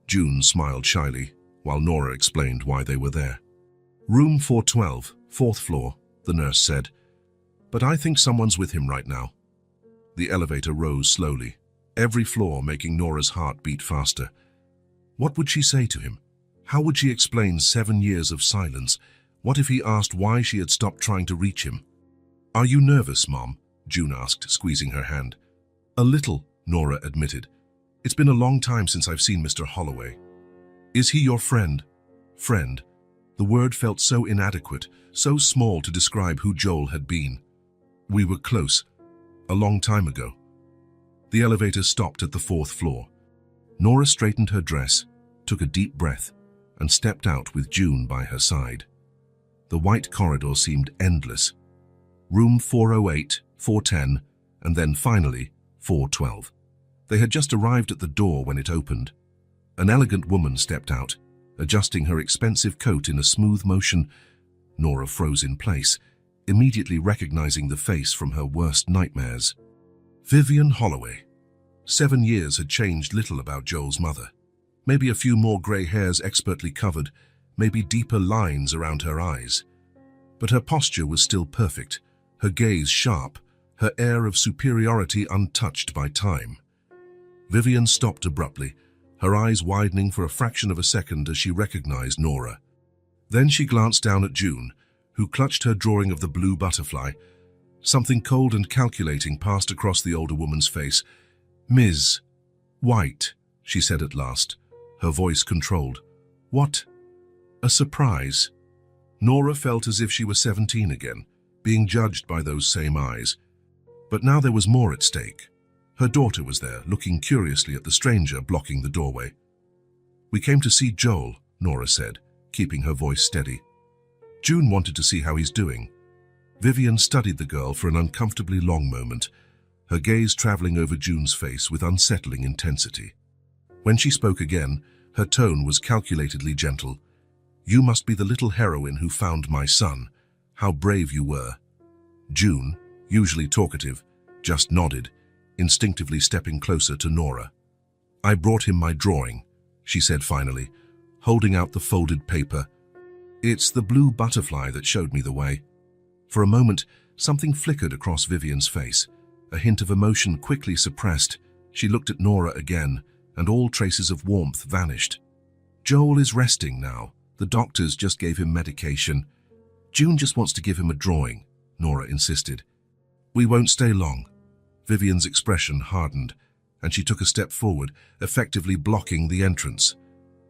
June smiled shyly, while Nora explained why they were there. "Room 412, 4th floor," the nurse said. "But I think someone's with him right now." The elevator rose slowly, every floor making Nora's heart beat faster. What would she say to him? How would she explain 7 years of silence? What if he asked why she had stopped trying to reach him? "Are you nervous, Mom?" June asked, squeezing her hand. "A little," Nora admitted. "It's been a long time since I've seen Mr. Holloway." "Is he your friend?" Friend. The word felt so inadequate, so small to describe who Joel had been. We were close, a long time ago. The elevator stopped at the 4th floor. Nora straightened her dress, took a deep breath, and stepped out with June by her side. The white corridor seemed endless. Room 408, 410, and then finally 412. They had just arrived at the door when it opened. An elegant woman stepped out, adjusting her expensive coat in a smooth motion. Nora froze in place, immediately recognizing the face from her worst nightmares. Vivian Holloway. 7 years had changed little about Joel's mother. Maybe a few more grey hairs expertly covered, maybe deeper lines around her eyes. But her posture was still perfect, her gaze sharp, her air of superiority untouched by time. Vivian stopped abruptly, her eyes widening for a fraction of a second as she recognized Nora. Then she glanced down at June, who clutched her drawing of the blue butterfly. Something cold and calculating passed across the older woman's face. "Ms. White," she said at last, her voice controlled. "What a surprise." Nora felt as if she were 17 again, being judged by those same eyes. But now there was more at stake. Her daughter was there, looking curiously at the stranger blocking the doorway. "We came to see Joel," Nora said, keeping her voice steady. June wanted to see how he's doing. Vivian studied the girl for an uncomfortably long moment, her gaze traveling over June's face with unsettling intensity. When she spoke again, her tone was calculatedly gentle. "You must be the little heroine who found my son. How brave you were." June, usually talkative, just nodded, instinctively stepping closer to Nora. "I brought him my drawing," she said finally, holding out the folded paper. "It's the blue butterfly that showed me the way." For a moment, something flickered across Vivian's face, a hint of emotion quickly suppressed. She looked at Nora again, and all traces of warmth vanished. "Joel is resting now. The doctors just gave him medication. June just wants to give him a drawing," Nora insisted. "We won't stay long." Vivian's expression hardened, and she took a step forward, effectively blocking the entrance.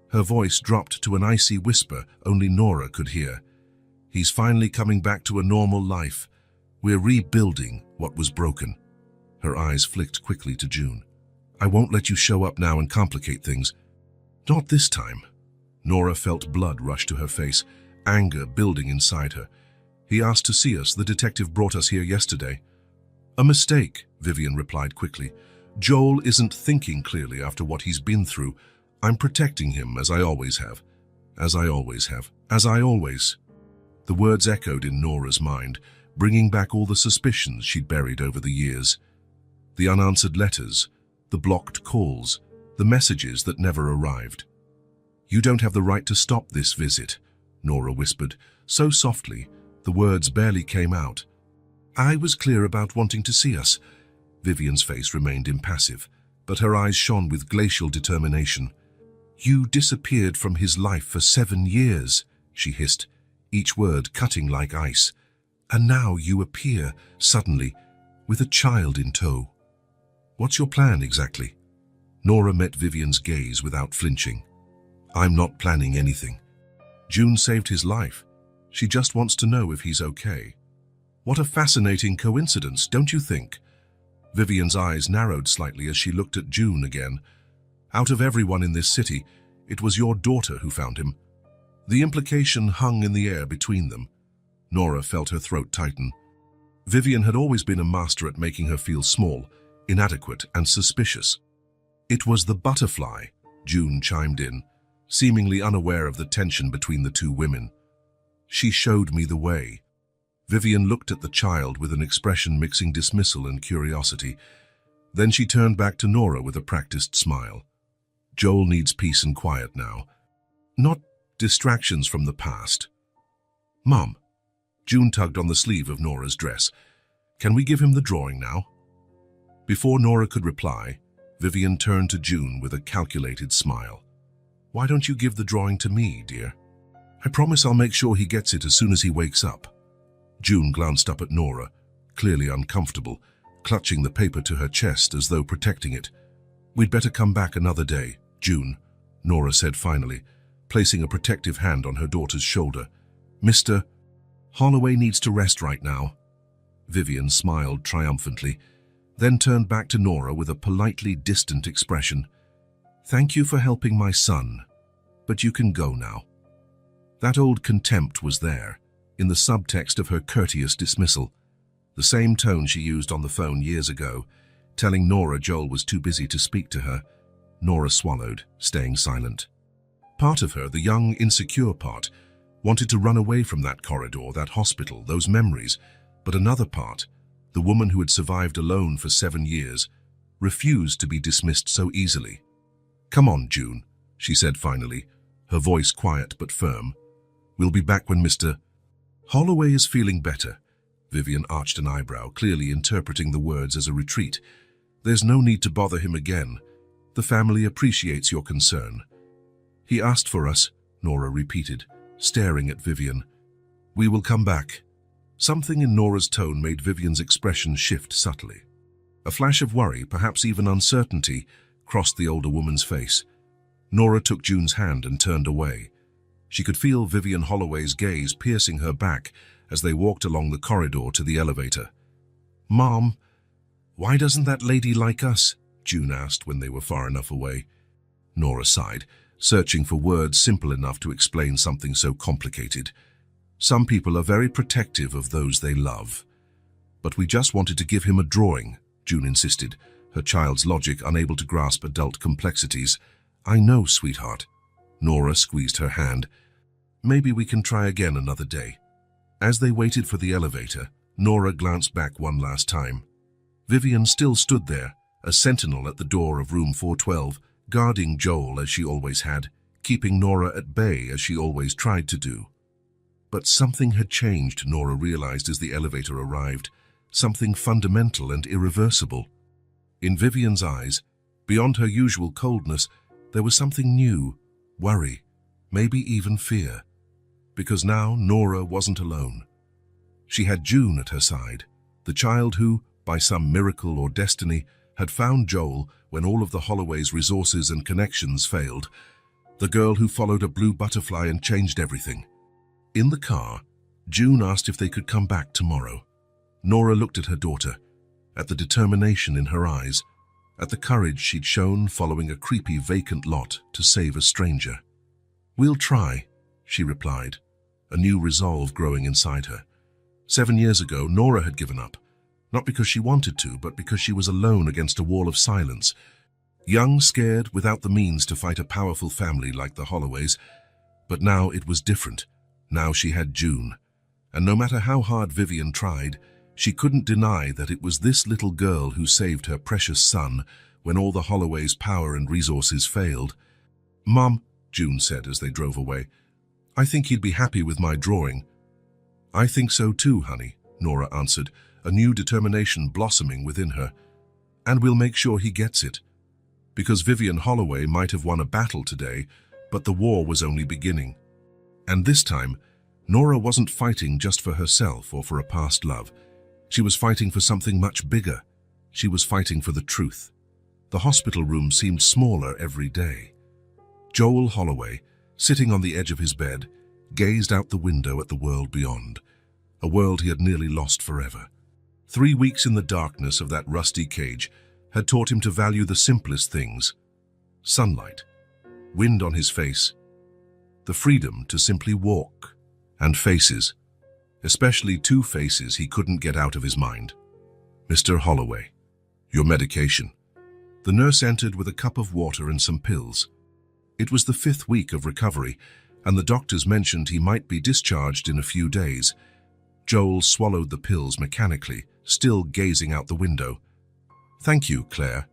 Her voice dropped to an icy whisper only Nora could hear. "He's finally coming back to a normal life. We're rebuilding what was broken." Her eyes flicked quickly to June. "I won't let you show up now and complicate things." "Not this time." Nora felt blood rush to her face, anger building inside her. "He asked to see us. The detective brought us here yesterday." "A mistake," Vivian replied quickly. "Joel isn't thinking clearly after what he's been through. I'm protecting him, as I always have. As I always have. As I always." The words echoed in Nora's mind, bringing back all the suspicions she'd buried over the years. The unanswered letters, the blocked calls, the messages that never arrived. "You don't have the right to stop this visit," Nora whispered, so softly the words barely came out. "I was clear about wanting to see us." Vivian's face remained impassive, but her eyes shone with glacial determination. "You disappeared from his life for 7 years," she hissed, each word cutting like ice. "And now you appear, suddenly, with a child in tow. What's your plan exactly?" Nora met Vivian's gaze without flinching. "I'm not planning anything. June saved his life. She just wants to know if he's okay." "What a fascinating coincidence, don't you think?" Vivian's eyes narrowed slightly as she looked at June again. "Out of everyone in this city, it was your daughter who found him." The implication hung in the air between them. Nora felt her throat tighten. Vivian had always been a master at making her feel small, inadequate, and suspicious. "It was the butterfly," June chimed in, seemingly unaware of the tension between the two women. "She showed me the way." Vivian looked at the child with an expression mixing dismissal and curiosity. Then she turned back to Nora with a practiced smile. "Joel needs peace and quiet now. Not distractions from the past." "Mom," June tugged on the sleeve of Nora's dress, "can we give him the drawing now?" Before Nora could reply, Vivian turned to June with a calculated smile. "Why don't you give the drawing to me, dear? I promise I'll make sure he gets it as soon as he wakes up." June glanced up at Nora, clearly uncomfortable, clutching the paper to her chest as though protecting it. "We'd better come back another day, June," Nora said finally, placing a protective hand on her daughter's shoulder. "Mr. Holloway needs to rest right now." Vivian smiled triumphantly, then turned back to Nora with a politely distant expression. "Thank you for helping my son, but you can go now." That old contempt was there, in the subtext of her courteous dismissal, the same tone she used on the phone years ago, telling Nora Joel was too busy to speak to her. Nora swallowed, staying silent. Part of her, the young, insecure part, wanted to run away from that corridor, that hospital, those memories, but another part, the woman who had survived alone for 7 years, refused to be dismissed so easily. "Come on, June," she said finally, her voice quiet but firm. "We'll be back when Mr. Holloway is feeling better." Vivian arched an eyebrow, clearly interpreting the words as a retreat. "There's no need to bother him again. The family appreciates your concern." "He asked for us," Nora repeated, staring at Vivian. "We will come back." Something in Nora's tone made Vivian's expression shift subtly. A flash of worry, perhaps even uncertainty, crossed the older woman's face. Nora took June's hand and turned away. She could feel Vivian Holloway's gaze piercing her back as they walked along the corridor to the elevator. "Mom, why doesn't that lady like us?" June asked when they were far enough away. Nora sighed, searching for words simple enough to explain something so complicated. "Some people are very protective of those they love." "But we just wanted to give him a drawing," June insisted, her child's logic unable to grasp adult complexities. "I know, sweetheart." Nora squeezed her hand. "Maybe we can try again another day." As they waited for the elevator, Nora glanced back one last time. Vivian still stood there, a sentinel at the door of room 412, guarding Joel as she always had, keeping Nora at bay as she always tried to do. But something had changed, Nora realized as the elevator arrived, something fundamental and irreversible. In Vivian's eyes, beyond her usual coldness, there was something new, worry, maybe even fear. Because now Nora wasn't alone. She had June at her side, the child who, by some miracle or destiny, had found Joel when all of the Holloway's resources and connections failed, the girl who followed a blue butterfly and changed everything. In the car, June asked if they could come back tomorrow. Nora looked at her daughter, at the determination in her eyes, at the courage she'd shown following a creepy vacant lot to save a stranger. "We'll try," she replied, a new resolve growing inside her. 7 years ago, Nora had given up, not because she wanted to, but because she was alone against a wall of silence. Young, scared, without the means to fight a powerful family like the Holloways. But now it was different. Now she had June. And no matter how hard Vivian tried, she couldn't deny that it was this little girl who saved her precious son when all the Holloways' power and resources failed. "Mom," June said as they drove away, "I think he'd be happy with my drawing." "I think so too, honey," Nora answered, a new determination blossoming within her. "And we'll make sure he gets it. Because Vivian Holloway might have won a battle today, but the war was only beginning." And this time, Nora wasn't fighting just for herself or for a past love. She was fighting for something much bigger. She was fighting for the truth. The hospital room seemed smaller every day. Joel Holloway, sitting on the edge of his bed, gazed out the window at the world beyond, a world he had nearly lost forever. 3 weeks in the darkness of that rusty cage had taught him to value the simplest things: sunlight, wind on his face, the freedom to simply walk, and faces, especially 2 faces he couldn't get out of his mind. "Mr. Holloway, your medication." The nurse entered with a cup of water and some pills. It was the 5th week of recovery, and the doctors mentioned he might be discharged in a few days. Joel swallowed the pills mechanically, still gazing out the window. "Thank you, Claire."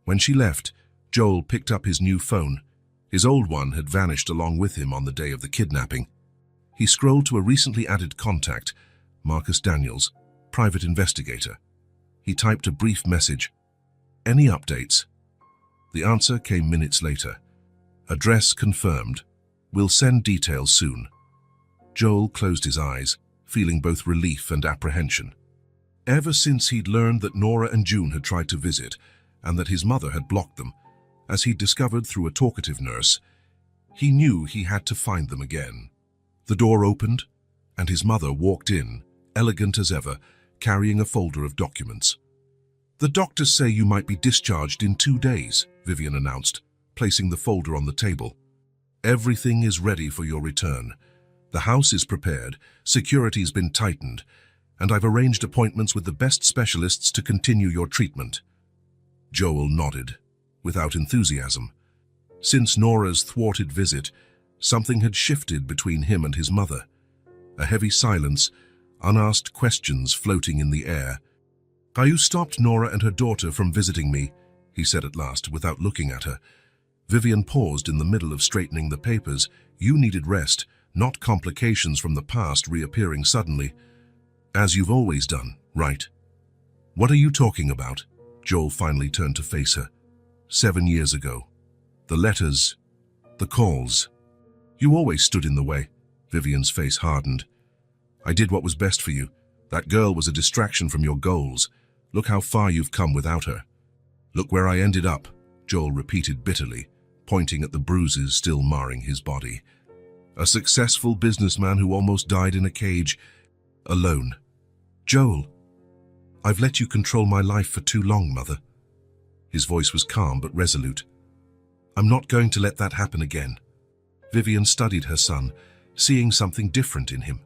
When she left, Joel picked up his new phone. His old one had vanished along with him on the day of the kidnapping. He scrolled to a recently added contact, Marcus Daniels, private investigator. He typed a brief message. "Any updates?" The answer came minutes later. "Address confirmed. We'll send details soon." Joel closed his eyes, feeling both relief and apprehension. Ever since he'd learned that Nora and June had tried to visit, and that his mother had blocked them, as he'd discovered through a talkative nurse, he knew he had to find them again. The door opened, and his mother walked in, elegant as ever, carrying a folder of documents. "The doctors say you might be discharged in 2 days," Vivian announced, placing the folder on the table. "Everything is ready for your return. The house is prepared, security's been tightened, and I've arranged appointments with the best specialists to continue your treatment." Joel nodded, without enthusiasm. Since Nora's thwarted visit, something had shifted between him and his mother. A heavy silence, unasked questions floating in the air. "You stopped Nora and her daughter from visiting me," he said at last, without looking at her. Vivian paused in the middle of straightening the papers. "You needed rest, not complications from the past reappearing suddenly. As you've always done, right?" "What are you talking about?" Joel finally turned to face her. 7 years ago. The letters, the calls. You always stood in the way." Vivian's face hardened. "I did what was best for you. That girl was a distraction from your goals. Look how far you've come without her." "Look where I ended up," Joel repeated bitterly, pointing at the bruises still marring his body. "A successful businessman who almost died in a cage, alone." "Joel, I've let you control my life for too long, Mother." His voice was calm but resolute. "I'm not going to let that happen again." Vivian studied her son, seeing something different in him.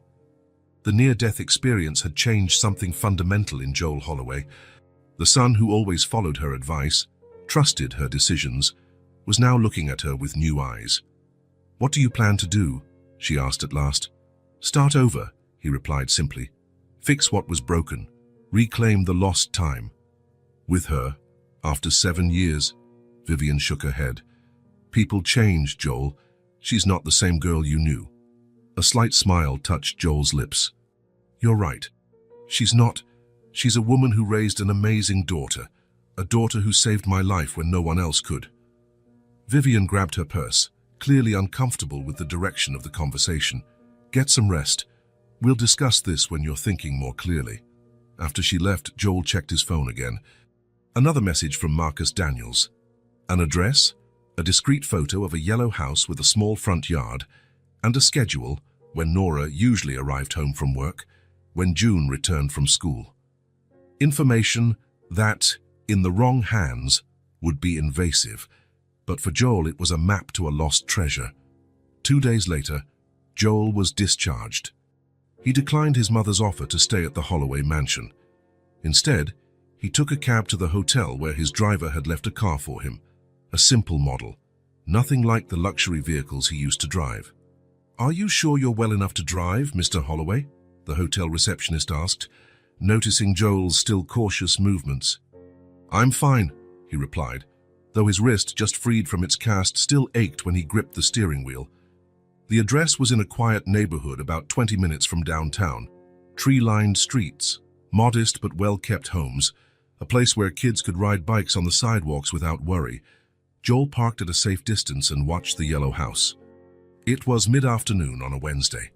The near-death experience had changed something fundamental in Joel Holloway. The son who always followed her advice, trusted her decisions, was now looking at her with new eyes. "What do you plan to do?" she asked at last. "Start over," he replied simply. "Fix what was broken. Reclaim the lost time." "With her, after 7 years?" Vivian shook her head. "People change, Joel. She's not the same girl you knew." A slight smile touched Joel's lips. "You're right. She's not. She's a woman who raised an amazing daughter, a daughter who saved my life when no one else could." Vivian grabbed her purse, clearly uncomfortable with the direction of the conversation. "Get some rest. We'll discuss this when you're thinking more clearly." After she left, Joel checked his phone again. Another message from Marcus Daniels. An address, a discreet photo of a yellow house with a small front yard, and a schedule when Nora usually arrived home from work, when June returned from school. Information that, in the wrong hands, would be invasive, but for Joel it was a map to a lost treasure. 2 days later, Joel was discharged. He declined his mother's offer to stay at the Holloway mansion. Instead, he took a cab to the hotel where his driver had left a car for him, a simple model, nothing like the luxury vehicles he used to drive. "Are you sure you're well enough to drive, Mr. Holloway?" the hotel receptionist asked, noticing Joel's still cautious movements. "I'm fine," he replied, though his wrist, just freed from its cast, still ached when he gripped the steering wheel. The address was in a quiet neighborhood about 20 minutes from downtown. Tree-lined streets, modest but well-kept homes, a place where kids could ride bikes on the sidewalks without worry. Joel parked at a safe distance and watched the yellow house. It was mid-afternoon on a Wednesday.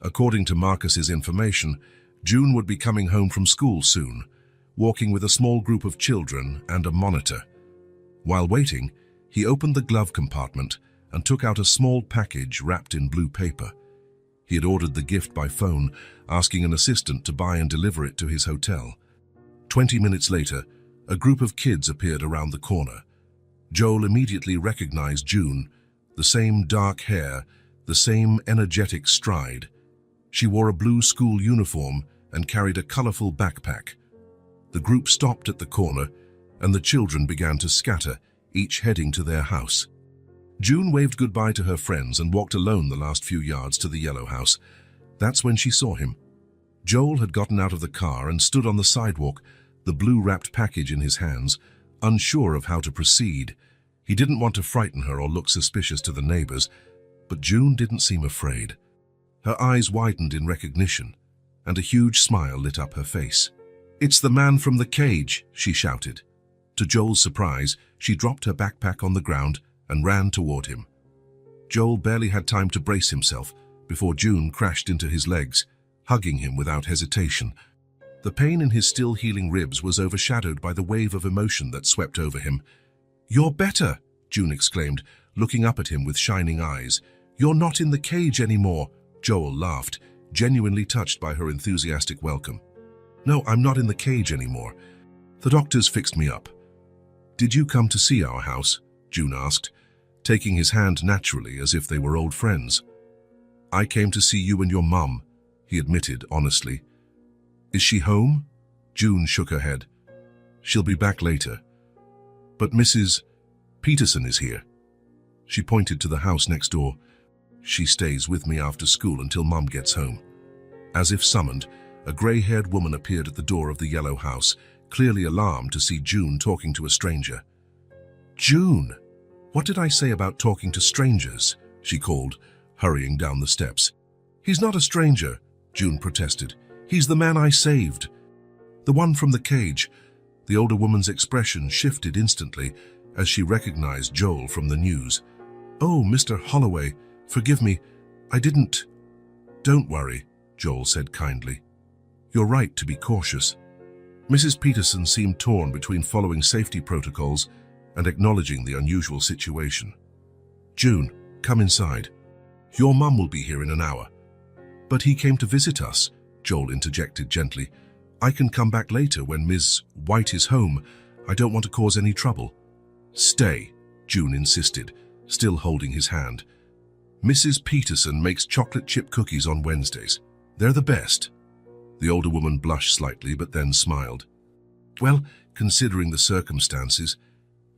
According to Marcus's information, June would be coming home from school soon, walking with a small group of children and a monitor. While waiting, he opened the glove compartment and took out a small package wrapped in blue paper. He had ordered the gift by phone, asking an assistant to buy and deliver it to his hotel. 20 minutes later, a group of kids appeared around the corner. Joel immediately recognized June, the same dark hair, the same energetic stride. She wore a blue school uniform and carried a colorful backpack. The group stopped at the corner, and the children began to scatter, each heading to their house. June waved goodbye to her friends and walked alone the last few yards to the yellow house. That's when she saw him. Joel had gotten out of the car and stood on the sidewalk, the blue-wrapped package in his hands, unsure of how to proceed. He didn't want to frighten her or look suspicious to the neighbors, but June didn't seem afraid. Her eyes widened in recognition, and a huge smile lit up her face. "It's the man from the cage," she shouted. To Joel's surprise, she dropped her backpack on the ground and ran toward him. Joel barely had time to brace himself before June crashed into his legs, hugging him without hesitation. The pain in his still healing ribs was overshadowed by the wave of emotion that swept over him. "You're better," June exclaimed, looking up at him with shining eyes. "You're not in the cage anymore." Joel laughed, genuinely touched by her enthusiastic welcome. No, I'm not in the cage anymore. The doctors fixed me up. Did you come to see our house? June asked, taking his hand naturally as if they were old friends. I came to see you and your mum, he admitted honestly. Is she home? June shook her head. She'll be back later. But Mrs. Peterson is here. She pointed to the house next door. She stays with me after school until Mum gets home. As if summoned, a grey-haired woman appeared at the door of the yellow house, clearly alarmed to see June talking to a stranger. June! What did I say about talking to strangers? She called, hurrying down the steps. He's not a stranger, June protested. He's the man I saved. The one from the cage. The older woman's expression shifted instantly as she recognized Joel from the news. Oh, Mr. Holloway, forgive me. I didn't. Don't worry, Joel said kindly. You're right to be cautious. Mrs. Peterson seemed torn between following safety protocols and acknowledging the unusual situation. June, come inside. Your mum will be here in an hour. But he came to visit us, Joel interjected gently. I can come back later when Ms. White is home. I don't want to cause any trouble. Stay, June insisted, still holding his hand. Mrs. Peterson makes chocolate chip cookies on Wednesdays. They're the best. The older woman blushed slightly but then smiled. Well, considering the circumstances,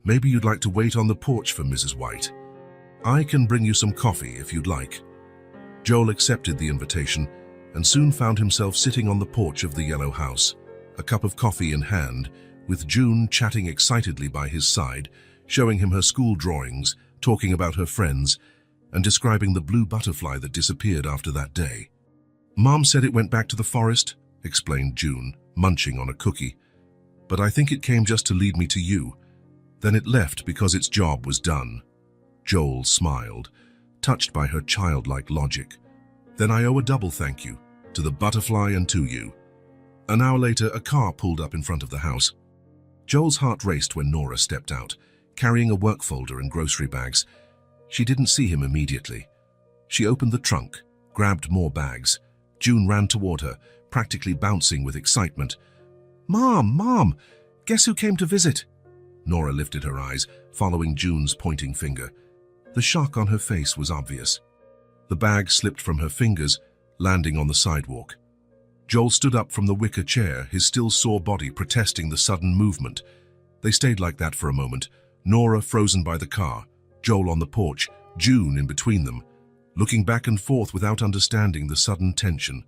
maybe you'd like to wait on the porch for Mrs. White. I can bring you some coffee if you'd like. Joel accepted the invitation and soon found himself sitting on the porch of the yellow house, a cup of coffee in hand, with June chatting excitedly by his side, showing him her school drawings, talking about her friends, and describing the blue butterfly that disappeared after that day. Mom said it went back to the forest, explained June, munching on a cookie. But I think it came just to lead me to you. Then it left because its job was done. Joel smiled, touched by her childlike logic. Then I owe a double thank you, to the butterfly and to you. An hour later, a car pulled up in front of the house. Joel's heart raced when Nora stepped out, carrying a work folder and grocery bags. She didn't see him immediately. She opened the trunk, grabbed more bags. June ran toward her, practically bouncing with excitement. Mom, guess who came to visit? Nora lifted her eyes, following June's pointing finger. The shock on her face was obvious. The bag slipped from her fingers, landing on the sidewalk. Joel stood up from the wicker chair, his still sore body protesting the sudden movement. They stayed like that for a moment, Nora frozen by the car, Joel on the porch, June in between them, looking back and forth without understanding the sudden tension.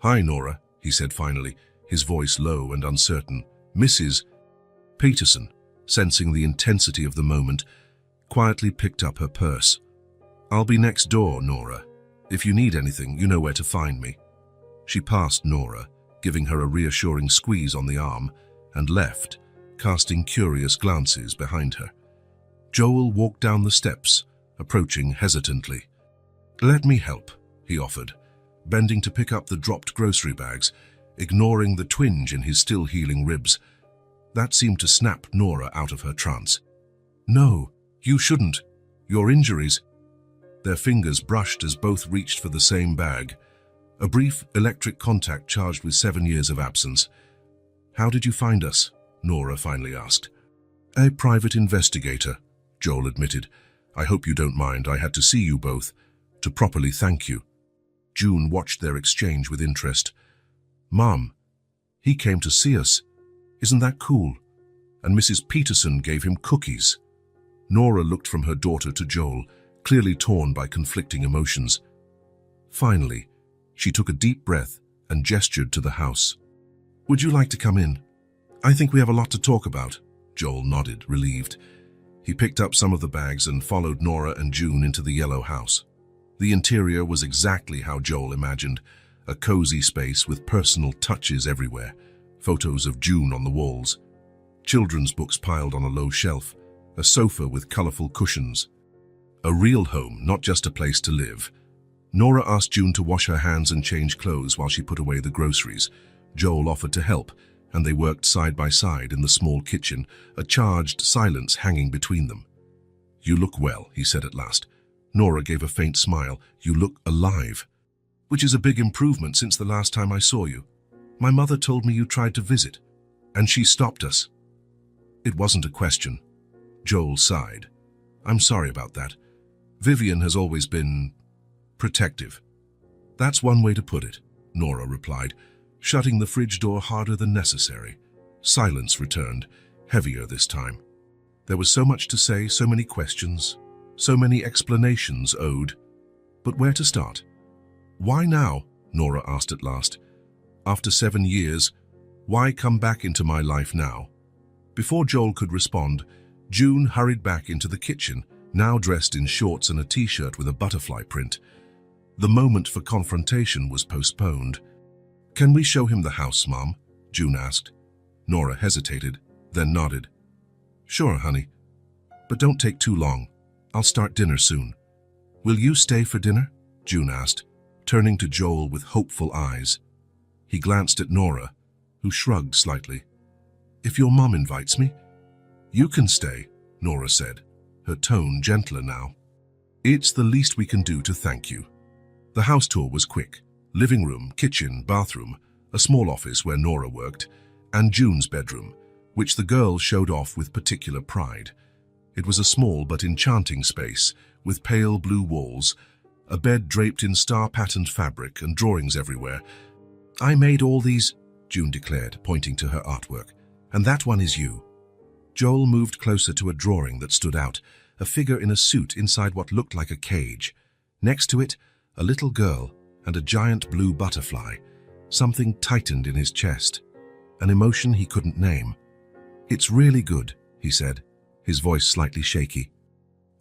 Hi, Nora, he said finally, his voice low and uncertain. Mrs. Peterson, sensing the intensity of the moment, quietly picked up her purse. I'll be next door, Nora. If you need anything, you know where to find me. She passed Nora, giving her a reassuring squeeze on the arm, and left, casting curious glances behind her. Joel walked down the steps, approaching hesitantly. Let me help, he offered, bending to pick up the dropped grocery bags, ignoring the twinge in his still healing ribs. That seemed to snap Nora out of her trance. No, you shouldn't. Your injuries. Their fingers brushed as both reached for the same bag. A brief electric contact charged with 7 years of absence. How did you find us? Nora finally asked. A private investigator, Joel admitted. I hope you don't mind. I had to see you both, to properly thank you. June watched their exchange with interest. Mom, he came to see us. Isn't that cool? And Mrs. Peterson gave him cookies. Nora looked from her daughter to Joel, clearly torn by conflicting emotions. Finally, she took a deep breath and gestured to the house. Would you like to come in? I think we have a lot to talk about. Joel nodded, relieved. He picked up some of the bags and followed Nora and June into the yellow house. The interior was exactly how Joel imagined, a cozy space with personal touches everywhere, photos of June on the walls, children's books piled on a low shelf, a sofa with colorful cushions. A real home, not just a place to live. Nora asked June to wash her hands and change clothes while she put away the groceries. Joel offered to help, and they worked side by side in the small kitchen, a charged silence hanging between them. You look well, he said at last. Nora gave a faint smile. You look alive. Which is a big improvement since the last time I saw you. My mother told me you tried to visit, and she stopped us." "It wasn't a question." Joel sighed. "I'm sorry about that. Vivian has always been protective." "That's one way to put it," Nora replied, shutting the fridge door harder than necessary. Silence returned, heavier this time. There was so much to say, so many questions, so many explanations owed. But where to start? "Why now?" Nora asked at last. "After 7 years, why come back into my life now?" Before Joel could respond, June hurried back into the kitchen, now dressed in shorts and a t-shirt with a butterfly print. The moment for confrontation was postponed. "Can we show him the house, Mom?" June asked. Nora hesitated, then nodded. "Sure, honey. But don't take too long. I'll start dinner soon." "Will you stay for dinner?" June asked, turning to Joel with hopeful eyes. He glanced at Nora, who shrugged slightly. "If your mom invites me." "You can stay," Nora said, her tone gentler now. "It's the least we can do to thank you." The house tour was quick. Living room, kitchen, bathroom, a small office where Nora worked, and June's bedroom, which the girl showed off with particular pride. It was a small but enchanting space, with pale blue walls, a bed draped in star-patterned fabric and drawings everywhere. "I made all these," June declared, pointing to her artwork. "And that one is you." Joel moved closer to a drawing that stood out, a figure in a suit inside what looked like a cage. Next to it, a little girl and a giant blue butterfly. Something tightened in his chest, an emotion he couldn't name. "It's really good," he said, his voice slightly shaky.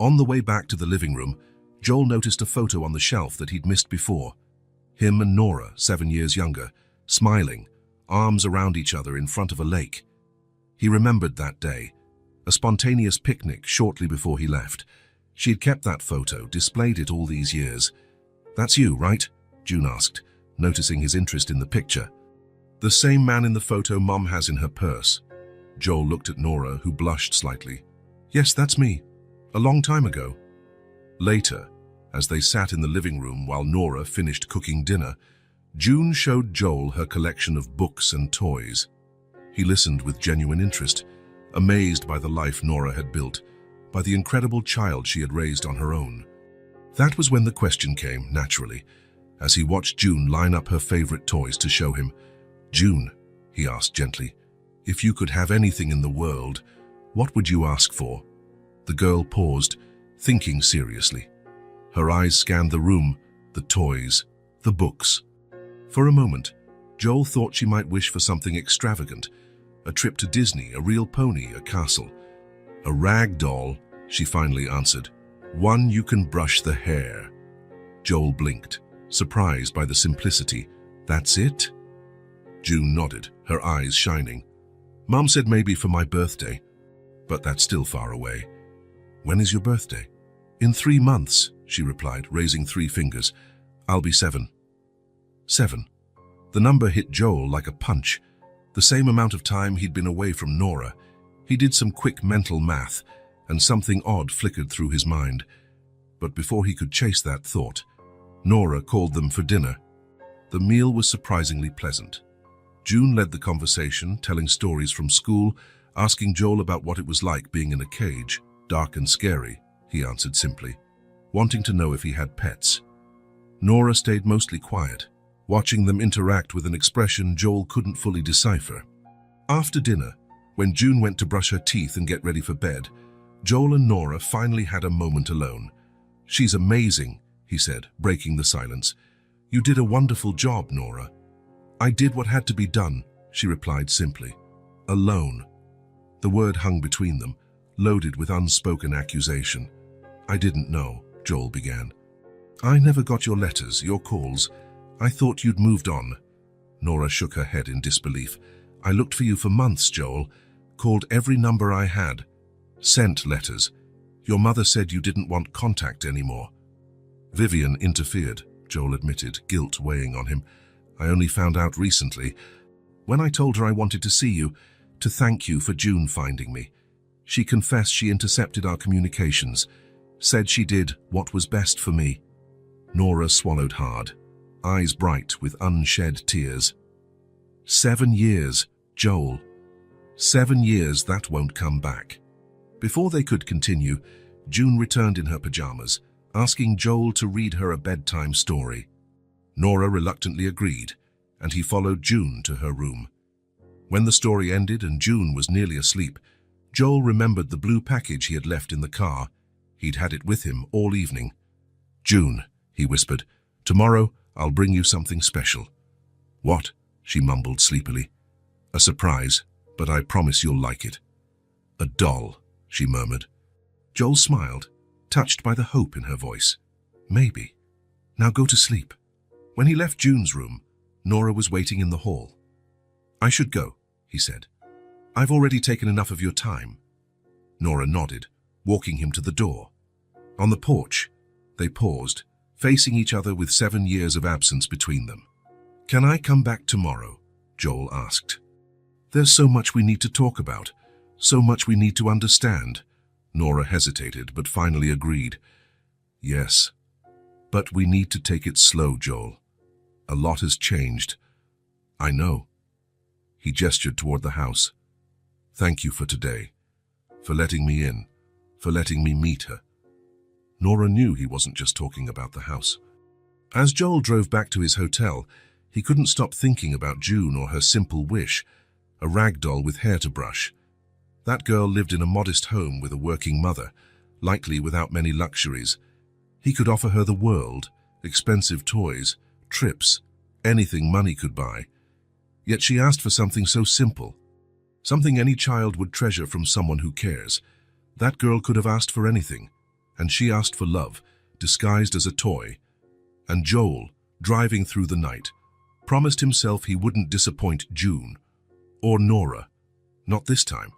On the way back to the living room, Joel noticed a photo on the shelf that he'd missed before. Him and Nora, 7 years younger, smiling, arms around each other in front of a lake. He remembered that day, a spontaneous picnic shortly before he left. She'd kept that photo, displayed it all these years. "That's you, right?" June asked, noticing his interest in the picture. "The same man in the photo Mom has in her purse." Joel looked at Nora, who blushed slightly. "Yes, that's me. A long time ago." Later, as they sat in the living room while Nora finished cooking dinner, June showed Joel her collection of books and toys. He listened with genuine interest, amazed by the life Nora had built, by the incredible child she had raised on her own. That was when the question came, naturally, as he watched June line up her favorite toys to show him. "June," he asked gently, "if you could have anything in the world, what would you ask for?" The girl paused, thinking seriously. Her eyes scanned the room, the toys, the books. For a moment, Joel thought she might wish for something extravagant, a trip to Disney, a real pony, a castle. "A rag doll," she finally answered. "One you can brush the hair." Joel blinked, surprised by the simplicity. "That's it?" June nodded, her eyes shining. "Mom said maybe for my birthday, but that's still far away." "When is your birthday?" "In 3 months," she replied, raising 3 fingers. "I'll be 7. 7. The number hit Joel like a punch. The same amount of time he'd been away from Nora. He did some quick mental math, and something odd flickered through his mind. But before he could chase that thought, Nora called them for dinner. The meal was surprisingly pleasant. June led the conversation, telling stories from school, asking Joel about what it was like being in a cage. "Dark and scary," he answered simply, wanting to know if he had pets. Nora stayed mostly quiet, watching them interact with an expression Joel couldn't fully decipher. After dinner, when June went to brush her teeth and get ready for bed, Joel and Nora finally had a moment alone. "She's amazing," he said, breaking the silence. "You did a wonderful job, Nora." "I did what had to be done," she replied simply. "Alone." The word hung between them, loaded with unspoken accusation. "I didn't know," Joel began. "I never got your letters, your calls. I thought you'd moved on." Nora shook her head in disbelief. "I looked for you for months, Joel. Called every number I had. Sent letters. Your mother said you didn't want contact anymore." "Vivian interfered," Joel admitted, guilt weighing on him. "I only found out recently. When I told her I wanted to see you, to thank you for June finding me. She confessed she intercepted our communications, said she did what was best for me." Nora swallowed hard, eyes bright with unshed tears. 7 years, Joel. 7 years that won't come back. Before they could continue, June returned in her pajamas, asking Joel to read her a bedtime story. Nora reluctantly agreed, and he followed June to her room. When the story ended and June was nearly asleep, Joel remembered the blue package he had left in the car. He'd had it with him all evening. "June," he whispered, "tomorrow I'll bring you something special." "What?" she mumbled sleepily. "A surprise, but I promise you'll like it." "A doll," she murmured. Joel smiled, touched by the hope in her voice. "Maybe. Now go to sleep." When he left June's room, Nora was waiting in the hall. "I should go," he said. "I've already taken enough of your time." Nora nodded, walking him to the door. On the porch, they paused, facing each other with 7 years of absence between them. "Can I come back tomorrow?" Joel asked. "There's so much we need to talk about, so much we need to understand." Nora hesitated, but finally agreed. "Yes, but we need to take it slow, Joel. A lot has changed." "I know." He gestured toward the house. "Thank you for today, for letting me in, for letting me meet her." Nora knew he wasn't just talking about the house. As Joel drove back to his hotel, he couldn't stop thinking about June or her simple wish, a rag doll with hair to brush. That girl lived in a modest home with a working mother, likely without many luxuries. He could offer her the world, expensive toys, trips, anything money could buy. Yet she asked for something so simple, something any child would treasure from someone who cares. That girl could have asked for anything, and she asked for love, disguised as a toy. And Joel, driving through the night, promised himself he wouldn't disappoint June, or Nora, not this time.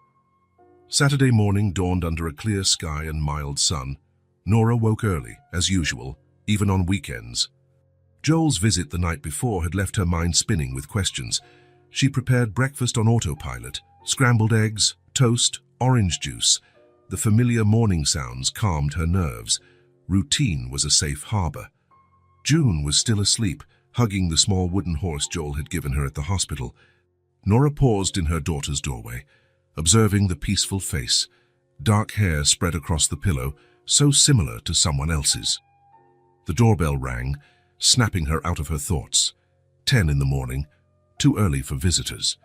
Saturday morning dawned under a clear sky and mild sun. Nora woke early, as usual, even on weekends. Joel's visit the night before had left her mind spinning with questions. She prepared breakfast on autopilot, scrambled eggs, toast, orange juice. The familiar morning sounds calmed her nerves. Routine was a safe harbor. June was still asleep, hugging the small wooden horse Joel had given her at the hospital. Nora paused in her daughter's doorway, observing the peaceful face, dark hair spread across the pillow, so similar to someone else's. The doorbell rang, snapping her out of her thoughts. 10 in the morning, too early for visitors.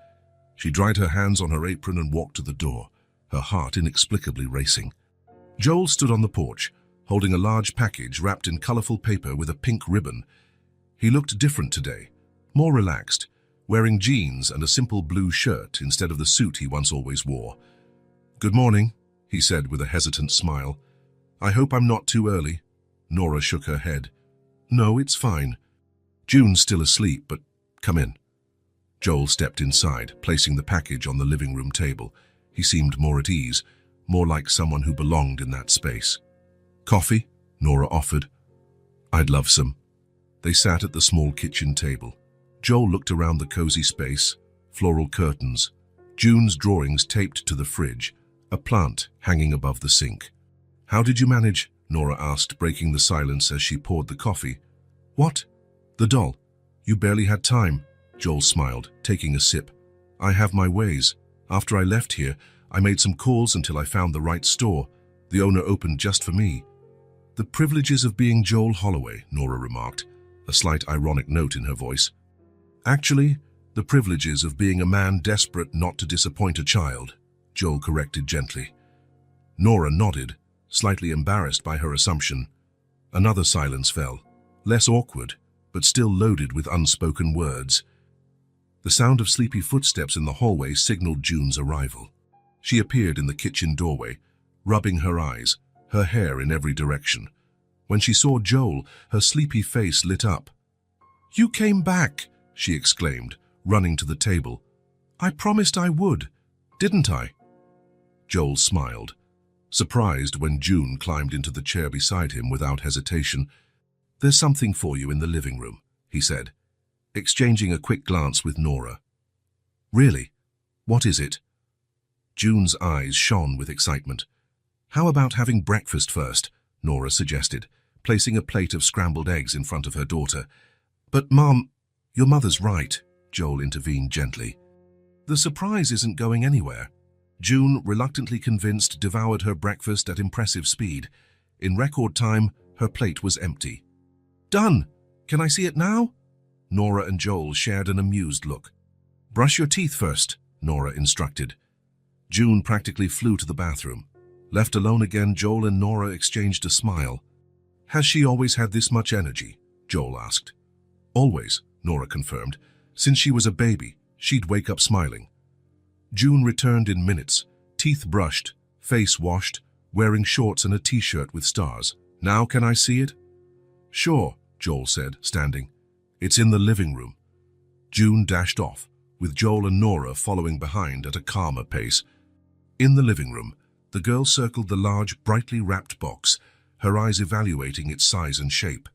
She dried her hands on her apron and walked to the door, her heart inexplicably racing. Joel stood on the porch, holding a large package wrapped in colorful paper with a pink ribbon. He looked different today, more relaxed, wearing jeans and a simple blue shirt instead of the suit he once always wore. "Good morning," he said with a hesitant smile. "I hope I'm not too early." Nora shook her head. "No, it's fine. June's still asleep, but come in." Joel stepped inside, placing the package on the living room table. He seemed more at ease, more like someone who belonged in that space. "Coffee?" Nora offered. "I'd love some." They sat at the small kitchen table. Joel looked around the cozy space, floral curtains, June's drawings taped to the fridge, a plant hanging above the sink. "How did you manage?" Nora asked, breaking the silence as she poured the coffee. "What? The doll? You barely had time." Joel smiled, taking a sip. "I have my ways. After I left here, I made some calls until I found the right store. The owner opened just for me." "The privileges of being Joel Holloway," Nora remarked, a slight ironic note in her voice. "Actually, the privileges of being a man desperate not to disappoint a child," Joel corrected gently. Nora nodded, slightly embarrassed by her assumption. Another silence fell, less awkward, but still loaded with unspoken words. The sound of sleepy footsteps in the hallway signaled June's arrival. She appeared in the kitchen doorway, rubbing her eyes, her hair in every direction. When she saw Joel, her sleepy face lit up. "You came back!" she exclaimed, running to the table. "I promised I would, didn't I?" Joel smiled, surprised when June climbed into the chair beside him without hesitation. "There's something for you in the living room," he said, exchanging a quick glance with Nora. "Really? What is it?" June's eyes shone with excitement. "How about having breakfast first?" Nora suggested, placing a plate of scrambled eggs in front of her daughter. "But, Mom, your mother's right," Joel intervened gently. The surprise isn't going anywhere. June, reluctantly convinced, devoured her breakfast at impressive speed. In record time, her plate was empty. Done! Can I see it now? Nora and Joel shared an amused look. Brush your teeth first, Nora instructed. June practically flew to the bathroom. Left alone again, Joel and Nora exchanged a smile. Has she always had this much energy? Joel asked. Always, Nora confirmed. Since she was a baby, she'd wake up smiling. June returned in minutes, teeth brushed, face washed, wearing shorts and a t-shirt with stars. Now can I see it? Sure, Joel said, standing. It's in the living room. June dashed off, with Joel and Nora following behind at a calmer pace. In the living room, the girl circled the large, brightly wrapped box, her eyes evaluating its size and shape.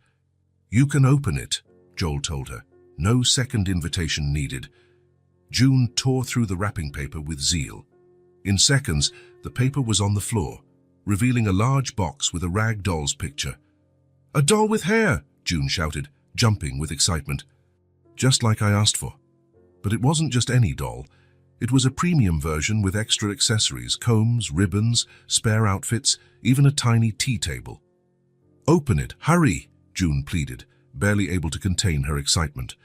You can open it, Joel told her. No second invitation needed. June tore through the wrapping paper with zeal. In seconds, the paper was on the floor, revealing a large box with a rag doll's picture. A doll with hair, June shouted, jumping with excitement. Just like I asked for. But it wasn't just any doll. It was a premium version with extra accessories, combs, ribbons, spare outfits, even a tiny tea table. Open it, hurry, June pleaded, barely able to contain her excitement.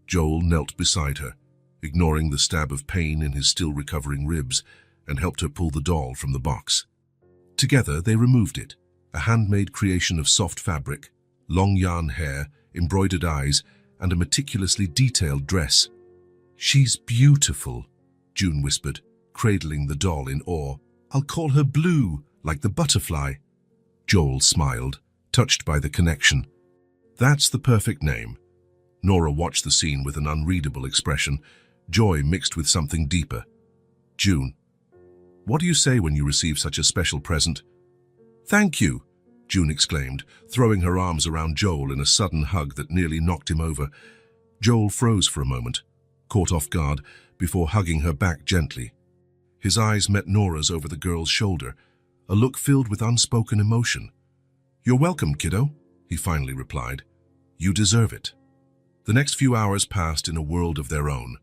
Joel knelt beside her, ignoring the stab of pain in his still recovering ribs, and helped her pull the doll from the box. Together they removed it, a handmade creation of soft fabric, long yarn hair, embroidered eyes, and a meticulously detailed dress. She's beautiful, June whispered, cradling the doll in awe. I'll call her Blue, like the butterfly. Joel smiled, touched by the connection. That's the perfect name. Nora watched the scene with an unreadable expression, joy mixed with something deeper. June, what do you say when you receive such a special present? Thank you, June exclaimed, throwing her arms around Joel in a sudden hug that nearly knocked him over. Joel froze for a moment, caught off guard, before hugging her back gently. His eyes met Nora's over the girl's shoulder, a look filled with unspoken emotion. You're welcome, kiddo, he finally replied. You deserve it. The next few hours passed in a world of their own,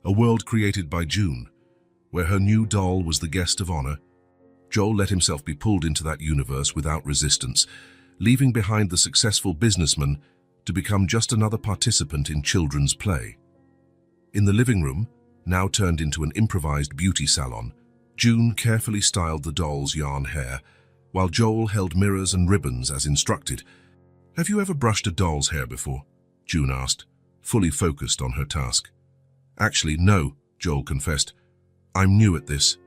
a world created by June, where her new doll was the guest of honor. Joel let himself be pulled into that universe without resistance, leaving behind the successful businessman to become just another participant in children's play. In the living room, now turned into an improvised beauty salon, June carefully styled the doll's yarn hair, while Joel held mirrors and ribbons as instructed. Have you ever brushed a doll's hair before? June asked, fully focused on her task. Actually, no, Joel confessed. I'm new at this.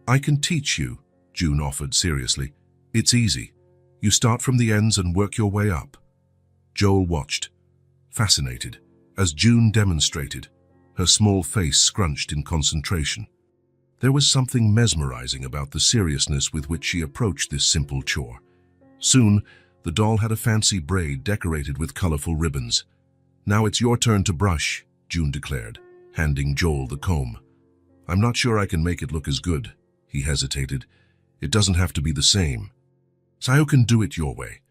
I can teach you, June offered seriously. It's easy. You start from the ends and work your way up. Joel watched, fascinated, as June demonstrated, her small face scrunched in concentration. There was something mesmerizing about the seriousness with which she approached this simple chore. Soon, the doll had a fancy braid decorated with colorful ribbons. Now it's your turn to brush, June declared, handing Joel the comb. I'm not sure I can make it look as good, he hesitated. It doesn't have to be the same. So can do it your way.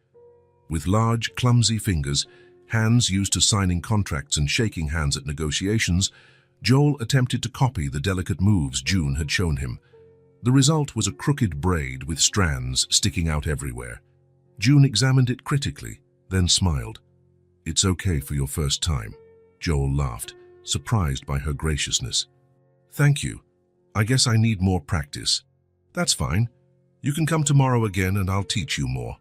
With large, clumsy fingers, hands used to signing contracts and shaking hands at negotiations, Joel attempted to copy the delicate moves June had shown him. The result was a crooked braid with strands sticking out everywhere. June examined it critically, then smiled. It's okay for your first time, Joel laughed, surprised by her graciousness. Thank you. I guess I need more practice. That's fine. You can come tomorrow again and I'll teach you more.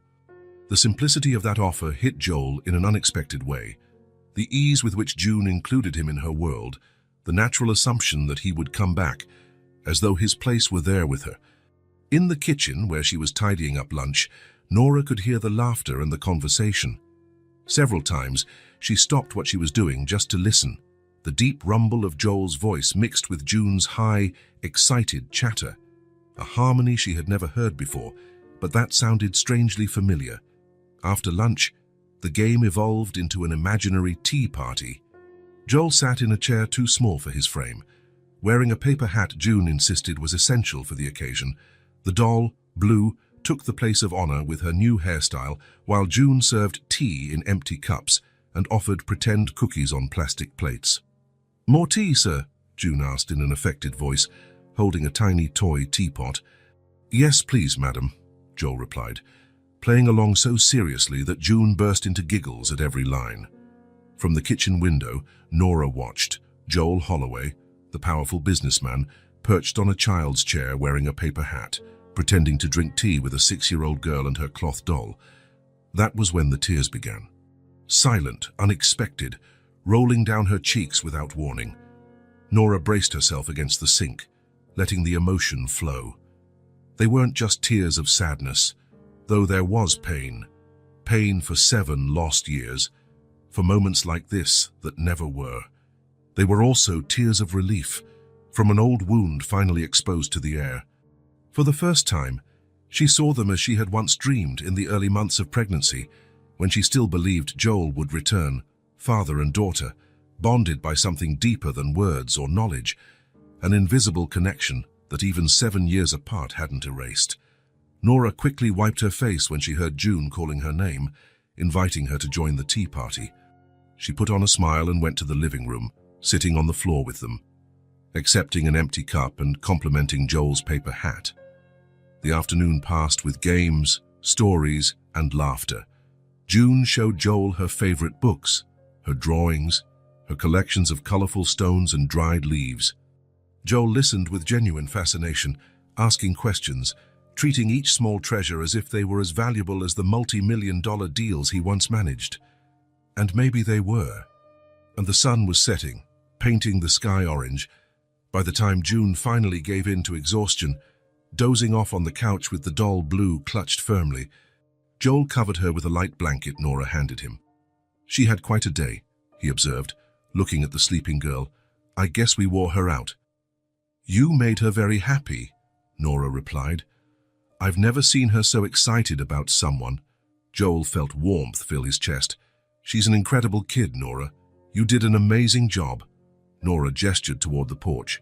The simplicity of that offer hit Joel in an unexpected way. The ease with which June included him in her world, the natural assumption that he would come back, as though his place were there with her. In the kitchen, where she was tidying up lunch, Nora could hear the laughter and the conversation. Several times, she stopped what she was doing just to listen. The deep rumble of Joel's voice mixed with June's high, excited chatter. A harmony she had never heard before, but that sounded strangely familiar. After lunch, the game evolved into an imaginary tea party. Joel sat in a chair too small for his frame. Wearing a paper hat June insisted was essential for the occasion. The doll, Blue, took the place of honor with her new hairstyle, while June served tea in empty cups and offered pretend cookies on plastic plates. More tea, sir? June asked in an affected voice, holding a tiny toy teapot. Yes, please, madam, Joel replied, playing along so seriously that June burst into giggles at every line. From the kitchen window, Nora watched. Joel Holloway, the powerful businessman, perched on a child's chair wearing a paper hat, pretending to drink tea with a 6-year-old girl and her cloth doll. That was when the tears began. Silent, unexpected, rolling down her cheeks without warning. Nora braced herself against the sink, letting the emotion flow. They weren't just tears of sadness, though there was pain. Pain for 7 lost years, for moments like this that never were. They were also tears of relief, from an old wound finally exposed to the air. For the first time, she saw them as she had once dreamed in the early months of pregnancy, when she still believed Joel would return, father and daughter, bonded by something deeper than words or knowledge, an invisible connection that even 7 years apart hadn't erased. Nora quickly wiped her face when she heard June calling her name, inviting her to join the tea party. She put on a smile and went to the living room, sitting on the floor with them, accepting an empty cup and complimenting Joel's paper hat. The afternoon passed with games, stories, and laughter. June showed Joel her favorite books, her drawings, her collections of colorful stones and dried leaves. Joel listened with genuine fascination, asking questions, treating each small treasure as if they were as valuable as the multi-million-dollar deals he once managed. And maybe they were. And the sun was setting, painting the sky orange. By the time June finally gave in to exhaustion, dozing off on the couch with the doll Blue clutched firmly, Joel covered her with a light blanket Nora handed him. She had quite a day, he observed, looking at the sleeping girl. I guess we wore her out. You made her very happy, Nora replied. I've never seen her so excited about someone. Joel felt warmth fill his chest. She's an incredible kid, Nora. You did an amazing job. Nora gestured toward the porch.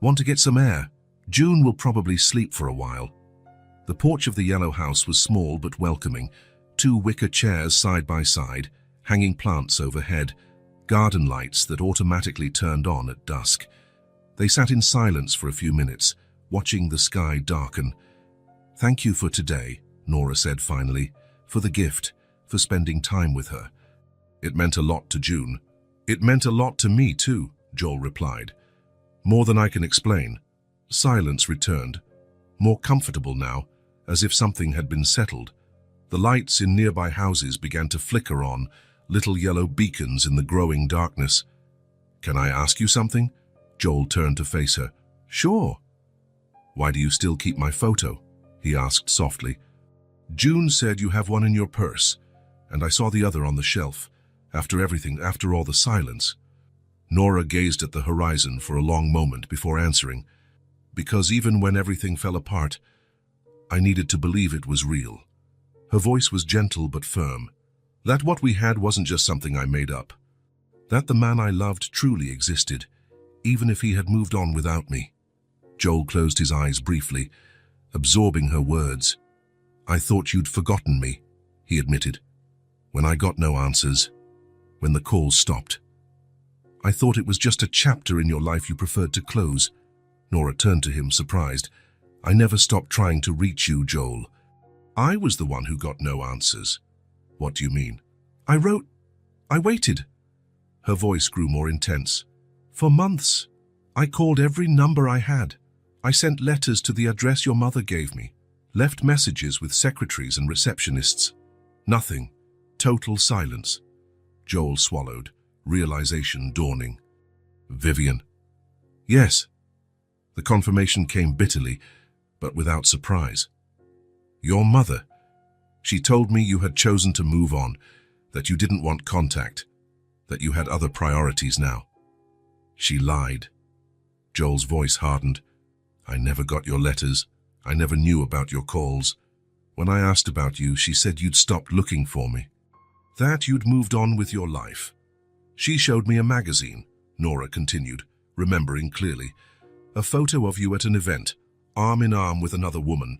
Want to get some air? June will probably sleep for a while. The porch of the yellow house was small but welcoming, 2 wicker chairs side by side, hanging plants overhead, garden lights that automatically turned on at dusk. They sat in silence for a few minutes, watching the sky darken. Thank you for today, Nora said finally, for the gift, for spending time with her. It meant a lot to June. It meant a lot to me too, Joel replied. More than I can explain. Silence returned, more comfortable now, as if something had been settled. The lights in nearby houses began to flicker on, little yellow beacons in the growing darkness. Can I ask you something? Joel turned to face her. Sure. Why do you still keep my photo? He asked softly. June said you have one in your purse, and I saw the other on the shelf. After everything, after all the silence. Nora gazed at the horizon for a long moment before answering. Because even when everything fell apart, I needed to believe it was real. Her voice was gentle but firm. That what we had wasn't just something I made up. That the man I loved truly existed, even if he had moved on without me. Joel closed his eyes briefly, absorbing her words. I thought you'd forgotten me, he admitted. When I got no answers, when the calls stopped. I thought it was just a chapter in your life you preferred to close. Nora turned to him, surprised. I never stopped trying to reach you, Joel. I was the one who got no answers. What do you mean? I waited. Her voice grew more intense. For months. I called every number I had. I sent letters to the address your mother gave me. Left messages with secretaries and receptionists. Nothing. Total silence. Joel swallowed, realization dawning. Vivian. Yes. The confirmation came bitterly, but without surprise. Your mother. She told me you had chosen to move on, that you didn't want contact, that you had other priorities now. She lied. Joel's voice hardened. I never got your letters. I never knew about your calls. When I asked about you, she said you'd stopped looking for me. That you'd moved on with your life. She showed me a magazine, Nora continued, remembering clearly. A photo of you at an event, arm in arm with another woman.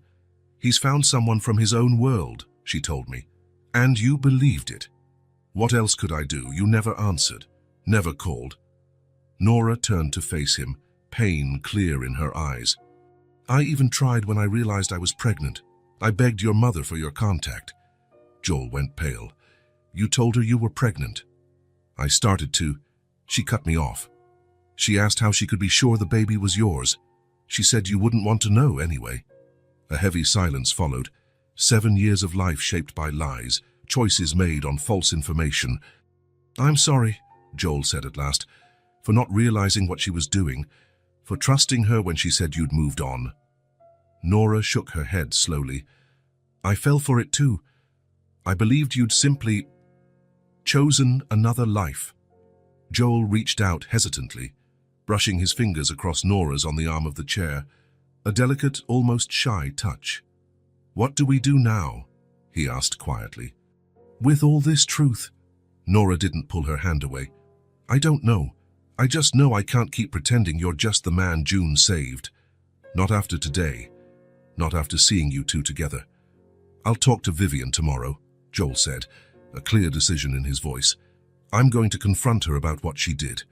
He's found someone from his own world, she told me. And you believed it. What else could I do? You never answered, never called. Nora turned to face him, pain clear in her eyes. "I even tried when I realized I was pregnant. I begged your mother for your contact." Joel went pale. "You told her you were pregnant?" "I started to. She cut me off. She asked how she could be sure the baby was yours. She said you wouldn't want to know anyway." A heavy silence followed. 7 years of life shaped by lies, choices made on false information. "I'm sorry," Joel said at last, "for not realizing what she was doing, for trusting her when she said you'd moved on." Nora shook her head slowly. "I fell for it too. I believed you'd simply chosen another life." Joel reached out hesitantly, brushing his fingers across Nora's on the arm of the chair, a delicate, almost shy touch. "What do we do now?" he asked quietly. "With all this truth?" Nora didn't pull her hand away. "I don't know. I just know I can't keep pretending you're just the man June saved. Not after today. Not after seeing you two together." "I'll talk to Vivian tomorrow," Joel said, a clear decision in his voice. "I'm going to confront her about what she did."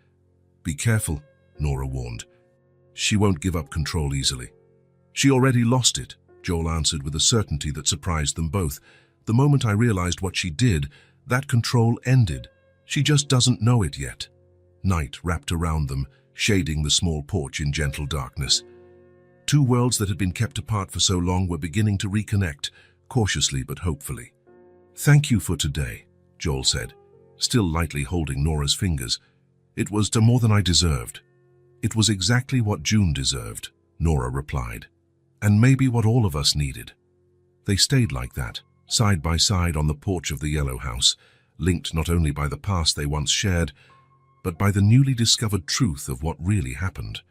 "Be careful," Nora warned. "She won't give up control easily." "She already lost it," Joel answered with a certainty that surprised them both. "The moment I realized what she did, that control ended. She just doesn't know it yet." Night wrapped around them, shading the small porch in gentle darkness. Two worlds that had been kept apart for so long were beginning to reconnect, cautiously but hopefully. "Thank you for today," Joel said, still lightly holding Nora's fingers. "It was more than I deserved." "It was exactly what June deserved," Nora replied. "And maybe what all of us needed." They stayed like that, side by side on the porch of the yellow house, linked not only by the past they once shared, but by the newly discovered truth of what really happened.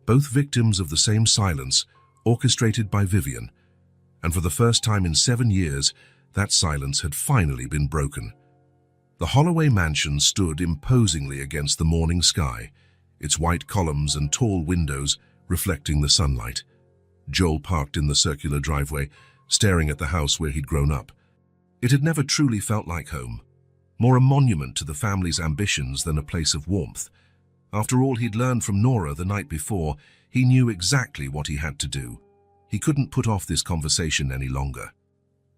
Both victims of the same silence, orchestrated by Vivian. And for the first time in 7 years, that silence had finally been broken. The Holloway mansion stood imposingly against the morning sky, its white columns and tall windows reflecting the sunlight. Joel parked in the circular driveway, staring at the house where he'd grown up. It had never truly felt like home, more a monument to the family's ambitions than a place of warmth. After all he'd learned from Nora the night before, he knew exactly what he had to do. He couldn't put off this conversation any longer.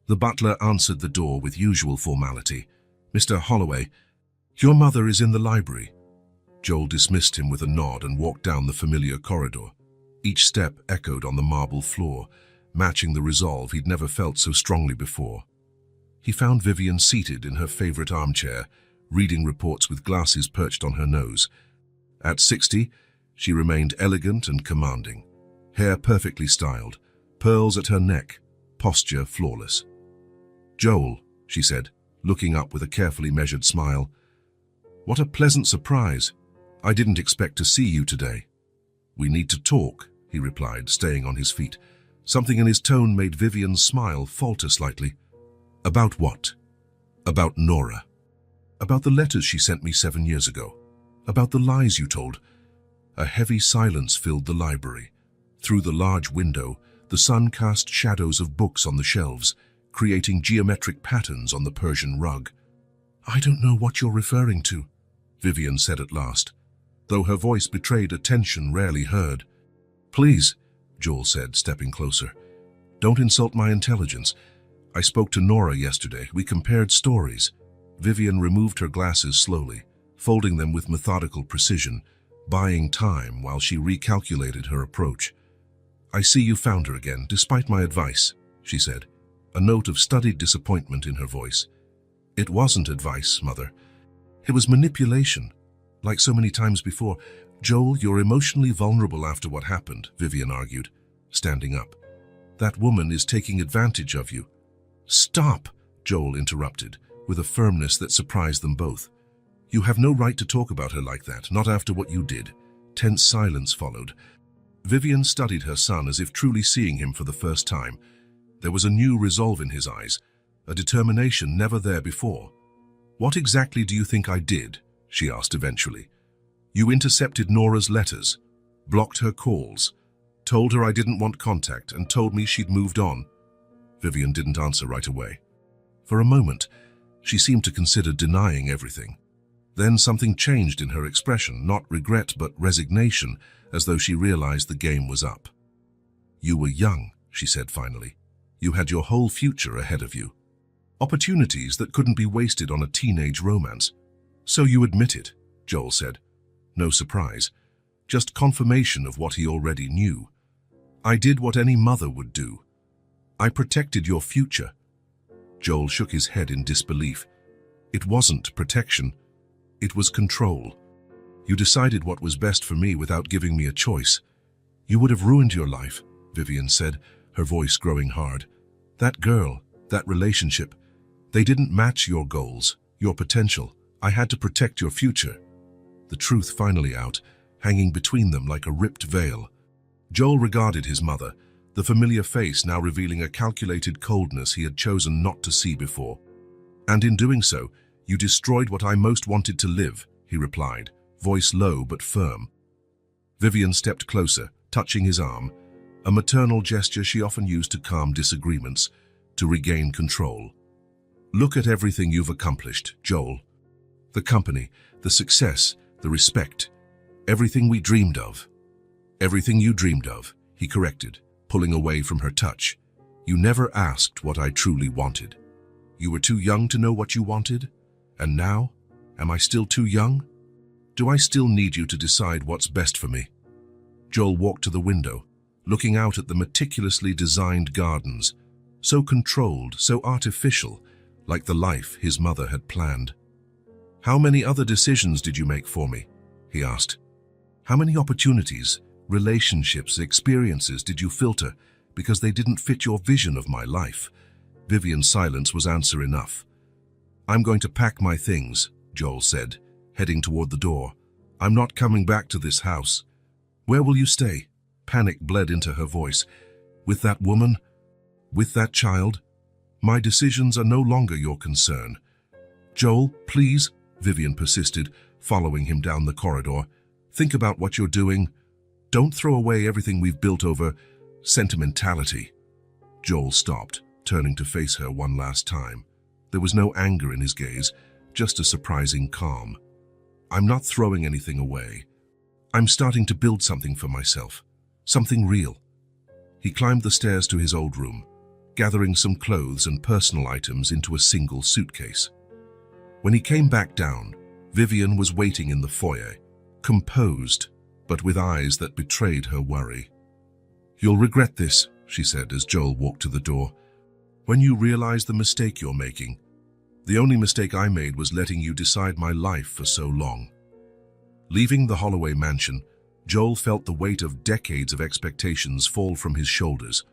The butler answered the door with usual formality. "Mr. Holloway, your mother is in the library." Joel dismissed him with a nod and walked down the familiar corridor. Each step echoed on the marble floor, matching the resolve he'd never felt so strongly before. He found Vivian seated in her favorite armchair, reading reports with glasses perched on her nose. At 60, she remained elegant and commanding, hair perfectly styled, pearls at her neck, posture flawless. "Joel," she said, looking up with a carefully measured smile. "What a pleasant surprise. I didn't expect to see you today." "We need to talk," he replied, staying on his feet. Something in his tone made Vivian's smile falter slightly. "About what?" "About Nora. About the letters she sent me 7 years ago. About the lies you told." A heavy silence filled the library. Through the large window, the sun cast shadows of books on the shelves, creating geometric patterns on the Persian rug. "I don't know what you're referring to," Vivian said at last, though her voice betrayed a tension rarely heard. "Please," Joel said, stepping closer. "Don't insult my intelligence. I spoke to Nora yesterday. We compared stories." Vivian removed her glasses slowly, folding them with methodical precision, buying time while she recalculated her approach. "I see you found her again, despite my advice," she said, a note of studied disappointment in her voice. "It wasn't advice, Mother. It was manipulation. Like so many times before." "Joel, you're emotionally vulnerable after what happened," Vivian argued, standing up. "That woman is taking advantage of you." "Stop," Joel interrupted, with a firmness that surprised them both. "You have no right to talk about her like that, not after what you did." Tense silence followed. Vivian studied her son as if truly seeing him for the first time. There was a new resolve in his eyes, a determination never there before. "What exactly do you think I did?" she asked eventually. "You intercepted Nora's letters, blocked her calls, told her I didn't want contact, and told me she'd moved on." Vivian didn't answer right away. For a moment, she seemed to consider denying everything. Then something changed in her expression, not regret but resignation, as though she realized the game was up. "You were young," she said finally. "You had your whole future ahead of you. Opportunities that couldn't be wasted on a teenage romance." "So you admit it," Joel said. No surprise, just confirmation of what he already knew. "I did what any mother would do. I protected your future." Joel shook his head in disbelief. "It wasn't protection. It was control. You decided what was best for me without giving me a choice. You would have ruined your life," Vivian said, her voice growing hard. "That girl, that relationship, they didn't match your goals, your potential. I had to protect your future." The truth finally out, hanging between them like a ripped veil. Joel regarded his mother, the familiar face now revealing a calculated coldness he had chosen not to see before. "And in doing so, you destroyed what I most wanted to live," he replied, voice low but firm. Vivian stepped closer, touching his arm, a maternal gesture she often used to calm disagreements, to regain control. "Look at everything you've accomplished, Joel. The company, the success, the respect, everything we dreamed of." "Everything you dreamed of," he corrected, pulling away from her touch. "You never asked what I truly wanted. You were too young to know what you wanted? And now, am I still too young? Do I still need you to decide what's best for me?" Joel walked to the window, looking out at the meticulously designed gardens, so controlled, so artificial, like the life his mother had planned. "How many other decisions did you make for me?" he asked. "How many opportunities, relationships, experiences did you filter because they didn't fit your vision of my life?" Vivian's silence was answer enough. "I'm going to pack my things," Joel said, heading toward the door. "I'm not coming back to this house." "Where will you stay?" Panic bled into her voice. "With that woman? With that child? My decisions are no longer your concern." "Joel, please," Vivian persisted, following him down the corridor. "Think about what you're doing. Don't throw away everything we've built over sentimentality." Joel stopped, turning to face her one last time. There was no anger in his gaze, just a surprising calm. "I'm not throwing anything away. I'm starting to build something for myself, something real." He climbed the stairs to his old room, gathering some clothes and personal items into a single suitcase. When he came back down, Vivian was waiting in the foyer, composed, but with eyes that betrayed her worry. "You'll regret this," she said as Joel walked to the door. "When you realize the mistake you're making. The only mistake I made was letting you decide my life for so long." Leaving the Holloway mansion, Joel felt the weight of decades of expectations fall from his shoulders.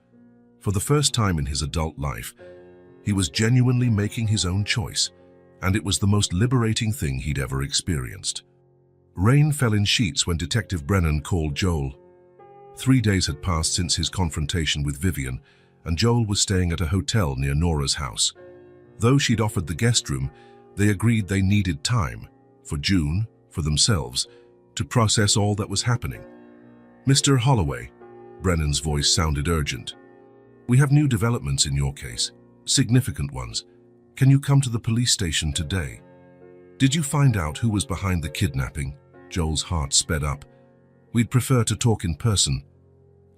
For the first time in his adult life, he was genuinely making his own choice, and it was the most liberating thing he'd ever experienced. Rain fell in sheets when Detective Brennan called Joel. 3 days had passed since his confrontation with Vivian, and Joel was staying at a hotel near Nora's house. Though she'd offered the guest room, they agreed they needed time, for June, for themselves, to process all that was happening. "Mr. Holloway," Brennan's voice sounded urgent. "We have new developments in your case, significant ones. Can you come to the police station today?" "Did you find out who was behind the kidnapping?" Joel's heart sped up. "We'd prefer to talk in person,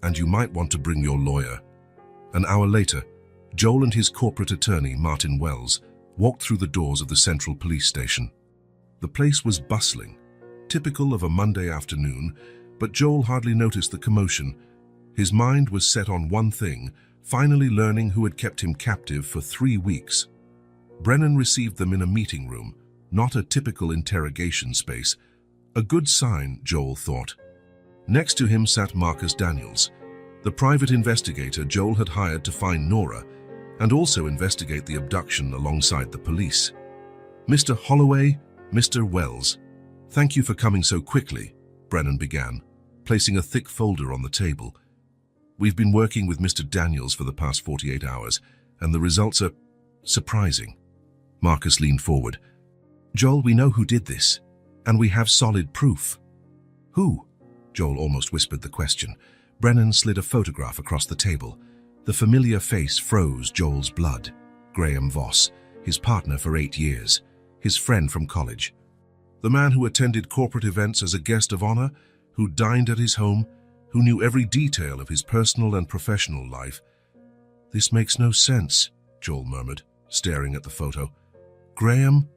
and you might want to bring your lawyer." An hour later, Joel and his corporate attorney, Martin Wells, walked through the doors of the Central Police Station. The place was bustling, typical of a Monday afternoon, but Joel hardly noticed the commotion. His mind was set on one thing, finally learning who had kept him captive for 3 weeks. Brennan received them in a meeting room, not a typical interrogation space. A good sign, Joel thought. Next to him sat Marcus Daniels, the private investigator Joel had hired to find Nora and also investigate the abduction alongside the police. "Mr. Holloway, Mr. Wells, thank you for coming so quickly," Brennan began, placing a thick folder on the table. "We've been working with Mr. Daniels for the past 48 hours, and the results are surprising." Marcus leaned forward. "Joel, we know who did this, and we have solid proof." "Who?" Joel almost whispered the question. Brennan slid a photograph across the table. The familiar face froze Joel's blood. Graham Voss, his partner for 8 years, his friend from college. The man who attended corporate events as a guest of honor, who dined at his home, who knew every detail of his personal and professional life. "This makes no sense," Joel murmured, staring at the photo. "Graham,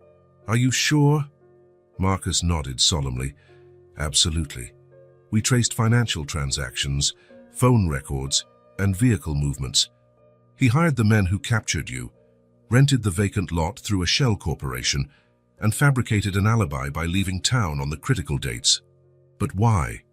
are you sure?" Marcus nodded solemnly. "Absolutely. We traced financial transactions, phone records, and vehicle movements. He hired the men who captured you, rented the vacant lot through a shell corporation, and fabricated an alibi by leaving town on the critical dates. But why?"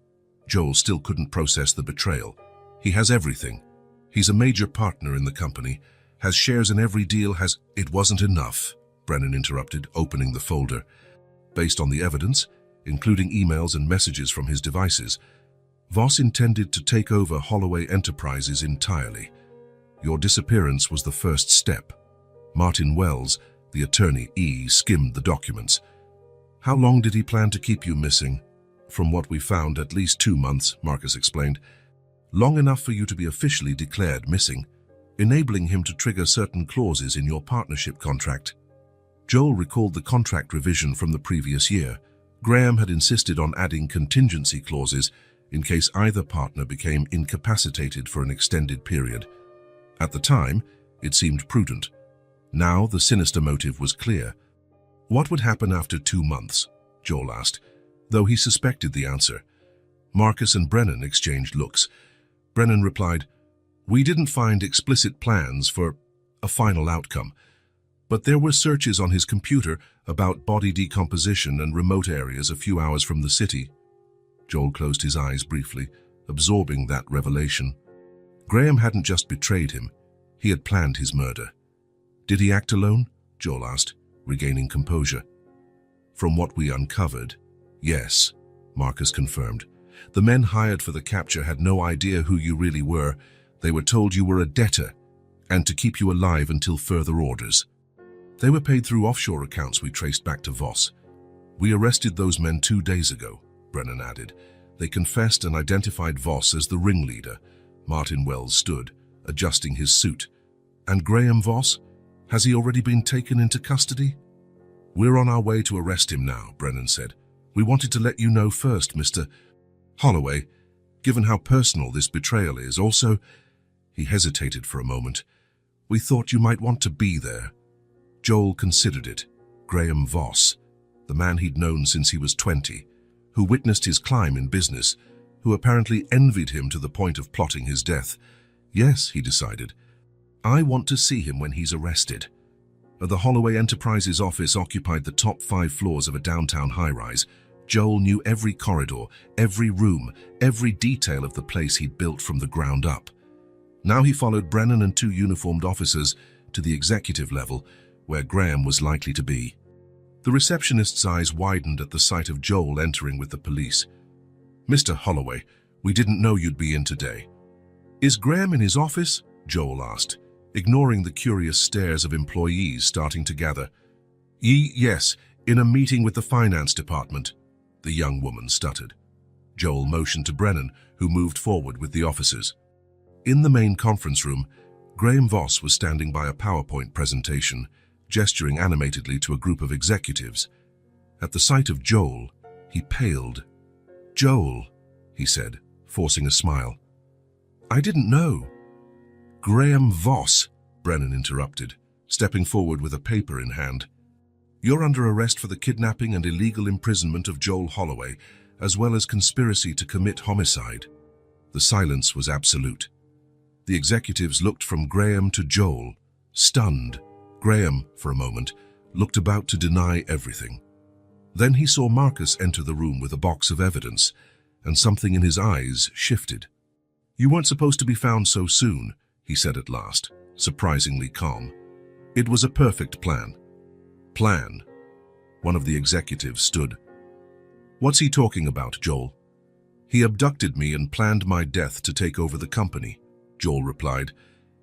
Joel still couldn't process the betrayal. "He has everything. He's a major partner in the company, has shares in every deal, has—" "It wasn't enough," Brennan interrupted, opening the folder. "Based on the evidence, including emails and messages from his devices, Voss intended to take over Holloway Enterprises entirely. Your disappearance was the first step. Martin Wells, the attorney, skimmed the documents. How long did he plan to keep you missing?" "From what we found, at least 2 months, Marcus explained. "Long enough for you to be officially declared missing, enabling him to trigger certain clauses in your partnership contract." Joel recalled the contract revision from the previous year. Graham had insisted on adding contingency clauses in case either partner became incapacitated for an extended period. At the time, it seemed prudent. Now the sinister motive was clear. "What would happen after 2 months?" Joel asked, though he suspected the answer. Marcus and Brennan exchanged looks. Brennan replied, "We didn't find explicit plans for a final outcome, but there were searches on his computer about body decomposition and remote areas a few hours from the city." Joel closed his eyes briefly, absorbing that revelation. Graham hadn't just betrayed him, he had planned his murder. "Did he act alone?" Joel asked, regaining composure. "From what we uncovered, yes," Marcus confirmed. "The men hired for the capture had no idea who you really were. They were told you were a debtor, and to keep you alive until further orders. They were paid through offshore accounts we traced back to Voss. We arrested those men 2 days ago," Brennan added. "They confessed and identified Voss as the ringleader." Martin Wells stood, adjusting his suit. "And Graham Voss? Has he already been taken into custody?" "We're on our way to arrest him now," Brennan said. "We wanted to let you know first, Mr. Holloway, given how personal this betrayal is. Also," he hesitated for a moment, "we thought you might want to be there." Joel considered it. Graham Voss, the man he'd known since he was 20, who witnessed his climb in business, who apparently envied him to the point of plotting his death. "Yes," he decided, "I want to see him when he's arrested." The Holloway Enterprises office occupied the top 5 floors of a downtown high-rise. Joel knew every corridor, every room, every detail of the place he'd built from the ground up. Now he followed Brennan and 2 uniformed officers to the executive level, where Graham was likely to be. The receptionist's eyes widened at the sight of Joel entering with the police. "Mr. Holloway, we didn't know you'd be in today." "Is Graham in his office?" Joel asked, ignoring the curious stares of employees starting to gather. Yes, in a meeting with the finance department," the young woman stuttered. Joel motioned to Brennan, who moved forward with the officers. In the main conference room, Graham Voss was standing by a PowerPoint presentation, gesturing animatedly to a group of executives. At the sight of Joel, he paled. "Joel," he said, forcing a smile. "I didn't know." "Graham Voss," Brennan interrupted, stepping forward with a paper in hand. "You're under arrest for the kidnapping and illegal imprisonment of Joel Holloway, as well as conspiracy to commit homicide." The silence was absolute. The executives looked from Graham to Joel, stunned. Graham, for a moment, looked about to deny everything. Then he saw Marcus enter the room with a box of evidence, and something in his eyes shifted. "You weren't supposed to be found so soon," he said at last, surprisingly calm. "It was a perfect plan." "Plan?" One of the executives stood. "What's he talking about, Joel?" "He abducted me and planned my death to take over the company," Joel replied,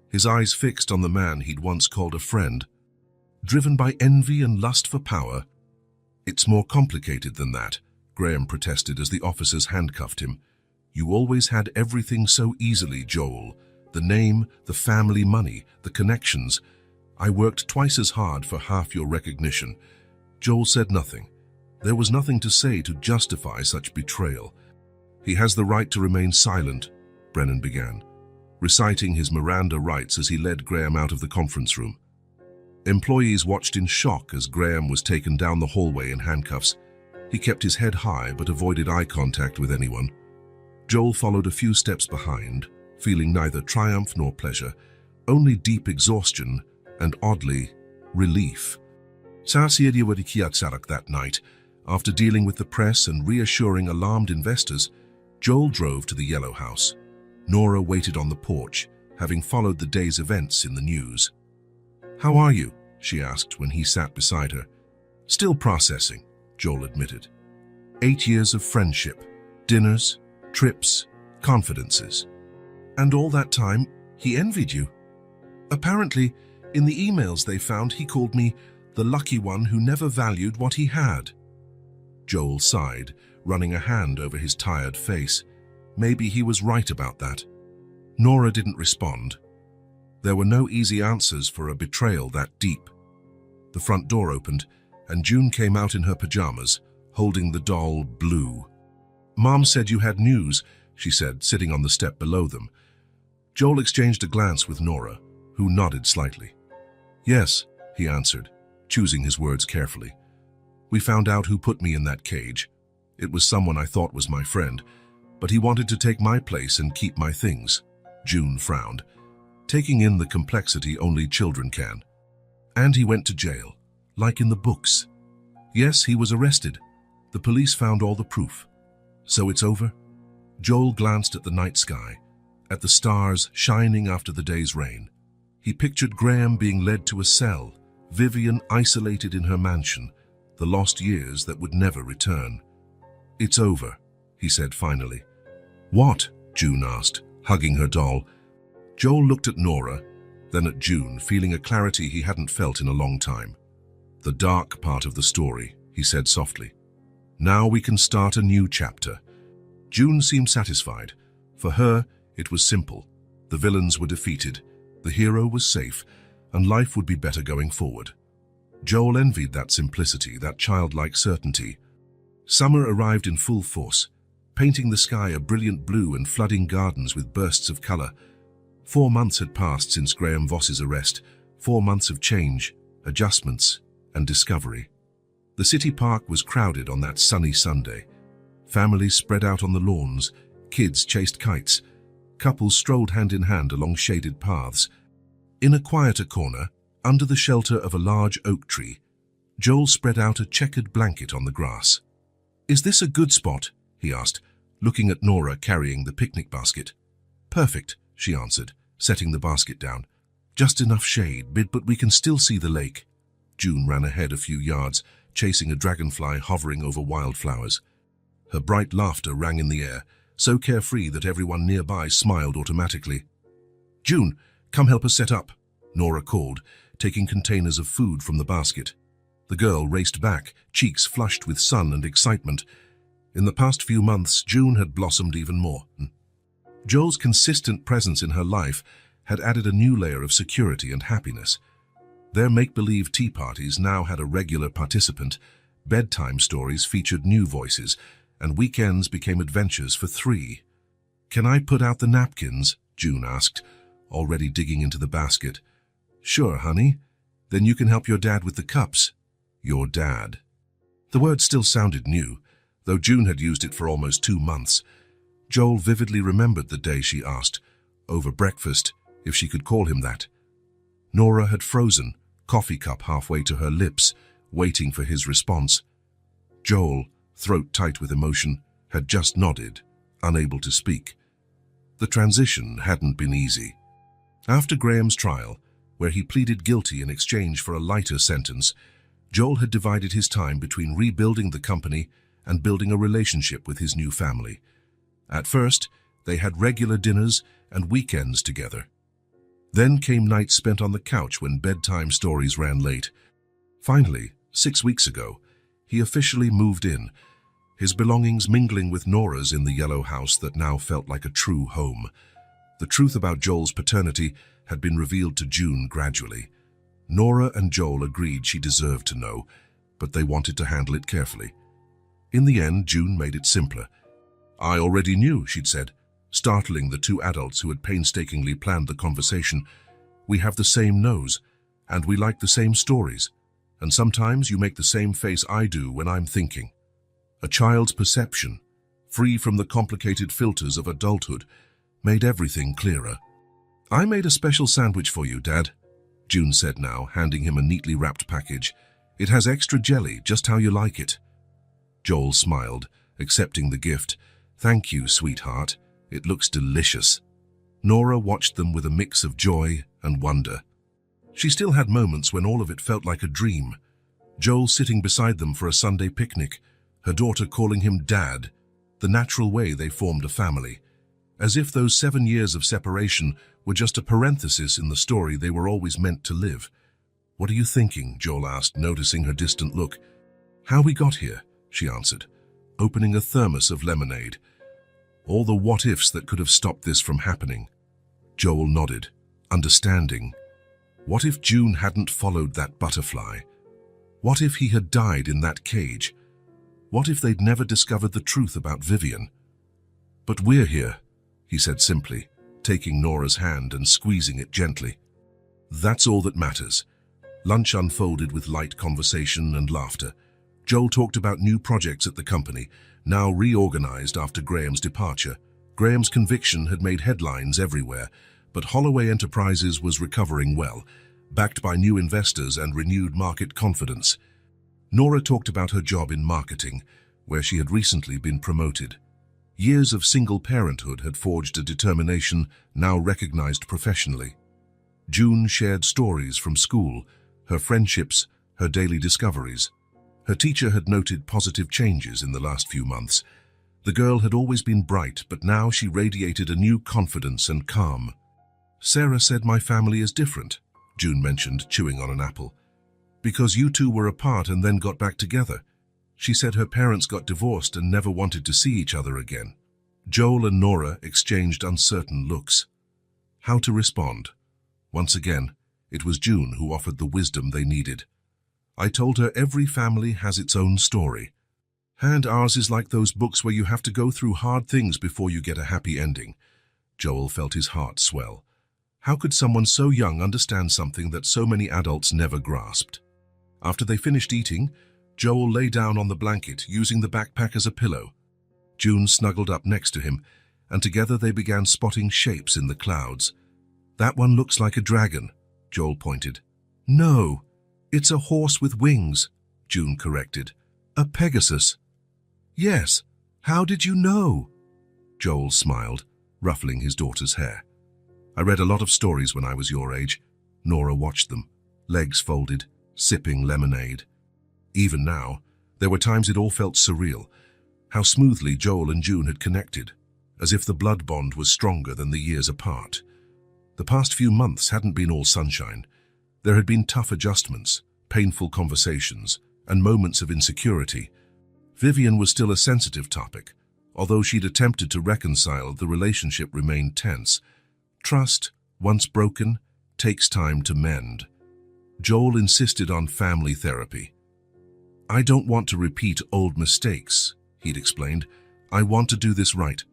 his eyes fixed on the man he'd once called a friend. "Driven by envy and lust for power?" "It's more complicated than that," Graham protested as the officers handcuffed him. "You always had everything so easily, Joel. The name, the family money, the connections. I worked twice as hard for half your recognition." Joel said nothing, There was nothing to say to justify such betrayal. "He has the right to remain silent," Brennan began, reciting his Miranda rights as he led Graham out of the conference room. Employees watched in shock as Graham was taken down the hallway in handcuffs. He kept his head high but avoided eye contact with anyone. Joel followed a few steps behind, feeling neither triumph nor pleasure, only deep exhaustion and, oddly, relief. That night, after dealing with the press and reassuring alarmed investors, Joel drove to the Yellow House. Nora waited on the porch, having followed the day's events in the news. "How are you?" she asked when he sat beside her. "Still processing," Joel admitted. 8 years of friendship, dinners, trips, confidences. "And all that time, he envied you. Apparently, in the emails they found, he called me the lucky one who never valued what he had." Joel sighed, running a hand over his tired face. Maybe he was right about that. Nora didn't respond. There were no easy answers for a betrayal that deep. The front door opened, and June came out in her pajamas, holding the doll Blue. "Mom said you had news," she said, sitting on the step below them. Joel exchanged a glance with Nora, who nodded slightly. "Yes," he answered, choosing his words carefully. "We found out who put me in that cage. It was someone I thought was my friend, but he wanted to take my place and keep my things." June frowned, taking in the complexity only children can. "And he went to jail, like in the books." "Yes, he was arrested. The police found all the proof." "So it's over?" Joel glanced at the night sky, at the stars shining after the day's rain. He pictured Graham being led to a cell, Vivian isolated in her mansion, the lost years that would never return. "It's over," he said finally. "What?" June asked, hugging her doll. Joel looked at Nora, then at June, feeling a clarity he hadn't felt in a long time. "The dark part of the story," he said softly. "Now we can start a new chapter." June seemed satisfied. For her, it was simple. The villains were defeated, the hero was safe, and life would be better going forward. Joel envied that simplicity, that childlike certainty. Summer arrived in full force, painting the sky a brilliant blue and flooding gardens with bursts of color. 4 months had passed since Graham Voss's arrest, 4 months of change, adjustments, and discovery. The city park was crowded on that sunny Sunday. Families spread out on the lawns, kids chased kites, couples strolled hand in hand along shaded paths. In a quieter corner, under the shelter of a large oak tree, Joel spread out a checkered blanket on the grass. "Is this a good spot?" he asked, looking at Nora carrying the picnic basket. "Perfect," she answered, setting the basket down. "Just enough shade, but we can still see the lake." June ran ahead a few yards, chasing a dragonfly hovering over wildflowers. Her bright laughter rang in the air, so carefree that everyone nearby smiled automatically. "June, come help us set up," Nora called, taking containers of food from the basket. The girl raced back, cheeks flushed with sun and excitement. In the past few months, June had blossomed even more. Joel's consistent presence in her life had added a new layer of security and happiness. Their make-believe tea parties now had a regular participant, bedtime stories featured new voices, and weekends became adventures for 3. "Can I put out the napkins?" June asked, already digging into the basket. "Sure, honey. Then you can help your dad with the cups." Your dad. The word still sounded new, though June had used it for almost 2 months. Joel vividly remembered the day she asked, over breakfast, if she could call him that. Nora had frozen, coffee cup halfway to her lips, waiting for his response. Joel, throat tight with emotion, had just nodded, unable to speak. The transition hadn't been easy. After Graham's trial, where he pleaded guilty in exchange for a lighter sentence, Joel had divided his time between rebuilding the company and building a relationship with his new family. At first, they had regular dinners and weekends together. Then came nights spent on the couch when bedtime stories ran late. Finally, 6 weeks ago, he officially moved in, his belongings mingling with Nora's in the yellow house that now felt like a true home. The truth about Joel's paternity had been revealed to June gradually. Nora and Joel agreed she deserved to know, but they wanted to handle it carefully. In the end, June made it simpler. "I already knew," she'd said, startling the two adults who had painstakingly planned the conversation. "We have the same nose, and we like the same stories, and sometimes you make the same face I do when I'm thinking." A child's perception, free from the complicated filters of adulthood, made everything clearer. "I made a special sandwich for you, Dad," June said now, handing him a neatly wrapped package. "It has extra jelly, just how you like it." Joel smiled, accepting the gift. "Thank you, sweetheart. It looks delicious." Nora watched them with a mix of joy and wonder. She still had moments when all of it felt like a dream. Joel sitting beside them for a Sunday picnic, her daughter calling him Dad, the natural way they formed a family. As if those 7 years of separation were just a parenthesis in the story they were always meant to live. "What are you thinking?" Joel asked, noticing her distant look. "How we got here," she answered, opening a thermos of lemonade. "All the what-ifs that could have stopped this from happening." Joel nodded, understanding. What if June hadn't followed that butterfly? What if he had died in that cage? What if they'd never discovered the truth about Vivian? "But we're here," he said simply, taking Nora's hand and squeezing it gently. "That's all that matters." Lunch unfolded with light conversation and laughter. Joel talked about new projects at the company, now reorganized after Graham's departure. Graham's conviction had made headlines everywhere, but Holloway Enterprises was recovering well, backed by new investors and renewed market confidence. Nora talked about her job in marketing, where she had recently been promoted. Years of single parenthood had forged a determination now recognized professionally. June shared stories from school, her friendships, her daily discoveries. Her teacher had noted positive changes in the last few months. The girl had always been bright, but now she radiated a new confidence and calm. "Sarah said my family is different," June mentioned, chewing on an apple. "Because you two were apart and then got back together. She said her parents got divorced and never wanted to see each other again." Joel and Nora exchanged uncertain looks. How to respond? Once again, it was June who offered the wisdom they needed. "I told her every family has its own story. And ours is like those books where you have to go through hard things before you get a happy ending." Joel felt his heart swell. How could someone so young understand something that so many adults never grasped? After they finished eating, Joel lay down on the blanket, using the backpack as a pillow. June snuggled up next to him, and together they began spotting shapes in the clouds. "That one looks like a dragon," Joel pointed. "No, it's a horse with wings," June corrected. "A Pegasus." "Yes, how did you know?" Joel smiled, ruffling his daughter's hair. "I read a lot of stories when I was your age." Nora watched them, legs folded, sipping lemonade. Even now, there were times it all felt surreal. How smoothly Joel and June had connected, as if the blood bond was stronger than the years apart. The past few months hadn't been all sunshine. There had been tough adjustments, painful conversations, and moments of insecurity. Vivian was still a sensitive topic. Although she'd attempted to reconcile, the relationship remained tense. Trust, once broken, takes time to mend. Joel insisted on family therapy. "I don't want to repeat old mistakes," he'd explained. "I want to do this right."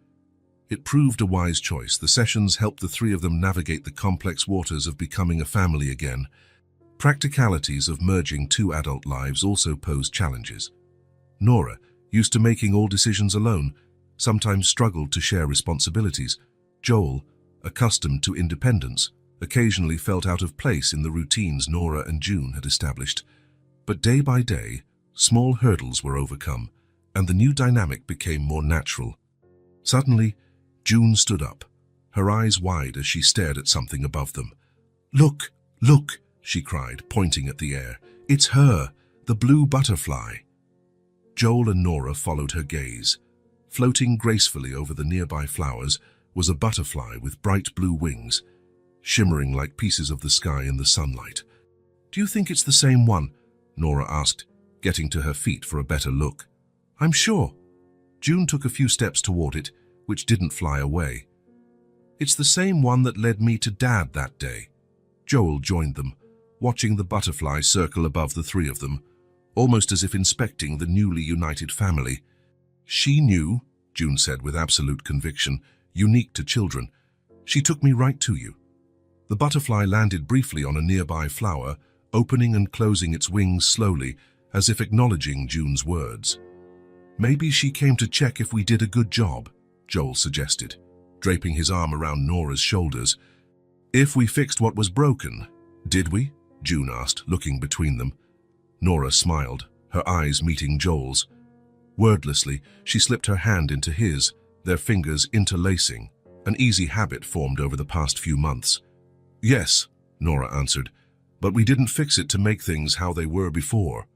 It proved a wise choice. The sessions helped the three of them navigate the complex waters of becoming a family again. Practicalities of merging two adult lives also posed challenges. Nora, used to making all decisions alone, sometimes struggled to share responsibilities. Joel, accustomed to independence, occasionally felt out of place in the routines Nora and June had established. But day by day, small hurdles were overcome, and the new dynamic became more natural. Suddenly, June stood up, her eyes wide as she stared at something above them. "Look, look," she cried, pointing at the air. "It's her, the blue butterfly." Joel and Nora followed her gaze. Floating gracefully over the nearby flowers was a butterfly with bright blue wings, shimmering like pieces of the sky in the sunlight. "Do you think it's the same one?" Nora asked, getting to her feet for a better look. "I'm sure." June took a few steps toward it, which didn't fly away. "It's the same one that led me to Dad that day." Joel joined them, watching the butterfly circle above the three of them, almost as if inspecting the newly united family. She knew, June said with absolute conviction, unique to children. She took me right to you. The butterfly landed briefly on a nearby flower, opening and closing its wings slowly, as if acknowledging June's words. Maybe she came to check if we did a good job, Joel suggested, draping his arm around Nora's shoulders. If we fixed what was broken, did we? June asked, looking between them. Nora smiled, her eyes meeting Joel's. Wordlessly, she slipped her hand into his, their fingers interlacing, an easy habit formed over the past few months. Yes, Nora answered, but we didn't fix it to make things how they were before.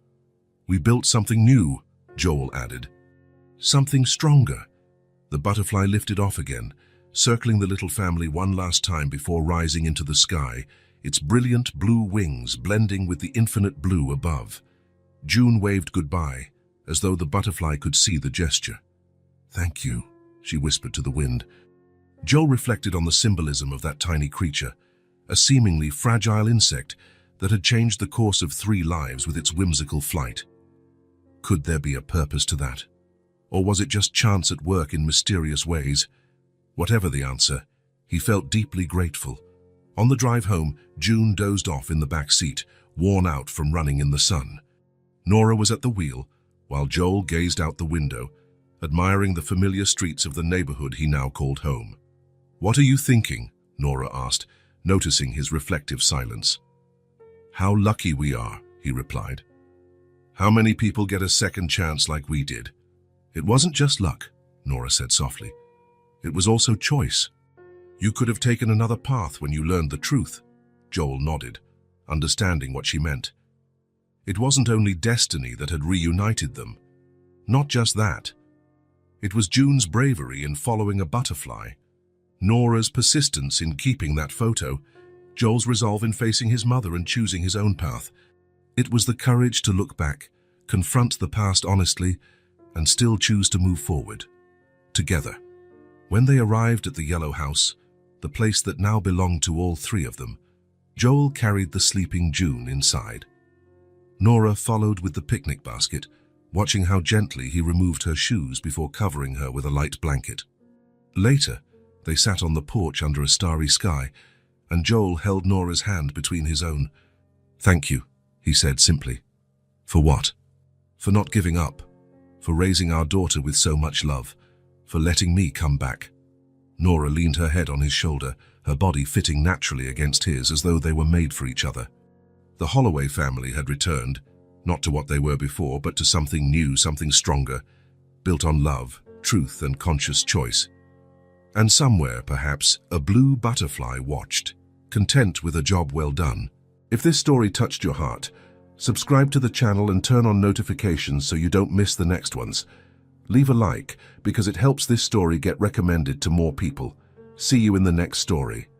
We built something new, Joel added. Something stronger. The butterfly lifted off again, circling the little family one last time before rising into the sky, its brilliant blue wings blending with the infinite blue above. June waved goodbye, as though the butterfly could see the gesture. Thank you, she whispered to the wind. Joel reflected on the symbolism of that tiny creature, a seemingly fragile insect that had changed the course of 3 lives with its whimsical flight. Could there be a purpose to that? Or was it just chance at work in mysterious ways? Whatever the answer, he felt deeply grateful. On the drive home, June dozed off in the back seat, worn out from running in the sun. Nora was at the wheel, while Joel gazed out the window, admiring the familiar streets of the neighborhood he now called home. What are you thinking? Nora asked, noticing his reflective silence. How lucky we are, he replied. How many people get a second chance like we did? It wasn't just luck, Nora said softly. It was also choice. You could have taken another path when you learned the truth. Joel nodded, understanding what she meant. It wasn't only destiny that had reunited them. Not just that. It was June's bravery in following a butterfly, Nora's persistence in keeping that photo, Joel's resolve in facing his mother and choosing his own path. It was the courage to look back, confront the past honestly, and still choose to move forward. Together. When they arrived at the yellow house, the place that now belonged to all 3 of them, Joel carried the sleeping June inside. Nora followed with the picnic basket, watching how gently he removed her shoes before covering her with a light blanket. Later, they sat on the porch under a starry sky, and Joel held Nora's hand between his own. Thank you, he said simply. For what? For not giving up, for raising our daughter with so much love, for letting me come back. Nora leaned her head on his shoulder, her body fitting naturally against his as though they were made for each other. The Holloway family had returned, not to what they were before, but to something new, something stronger, built on love, truth, and conscious choice. And somewhere, perhaps, a blue butterfly watched, content with a job well done. If this story touched your heart, subscribe to the channel and turn on notifications so you don't miss the next ones. Leave a like, because it helps this story get recommended to more people. See you in the next story.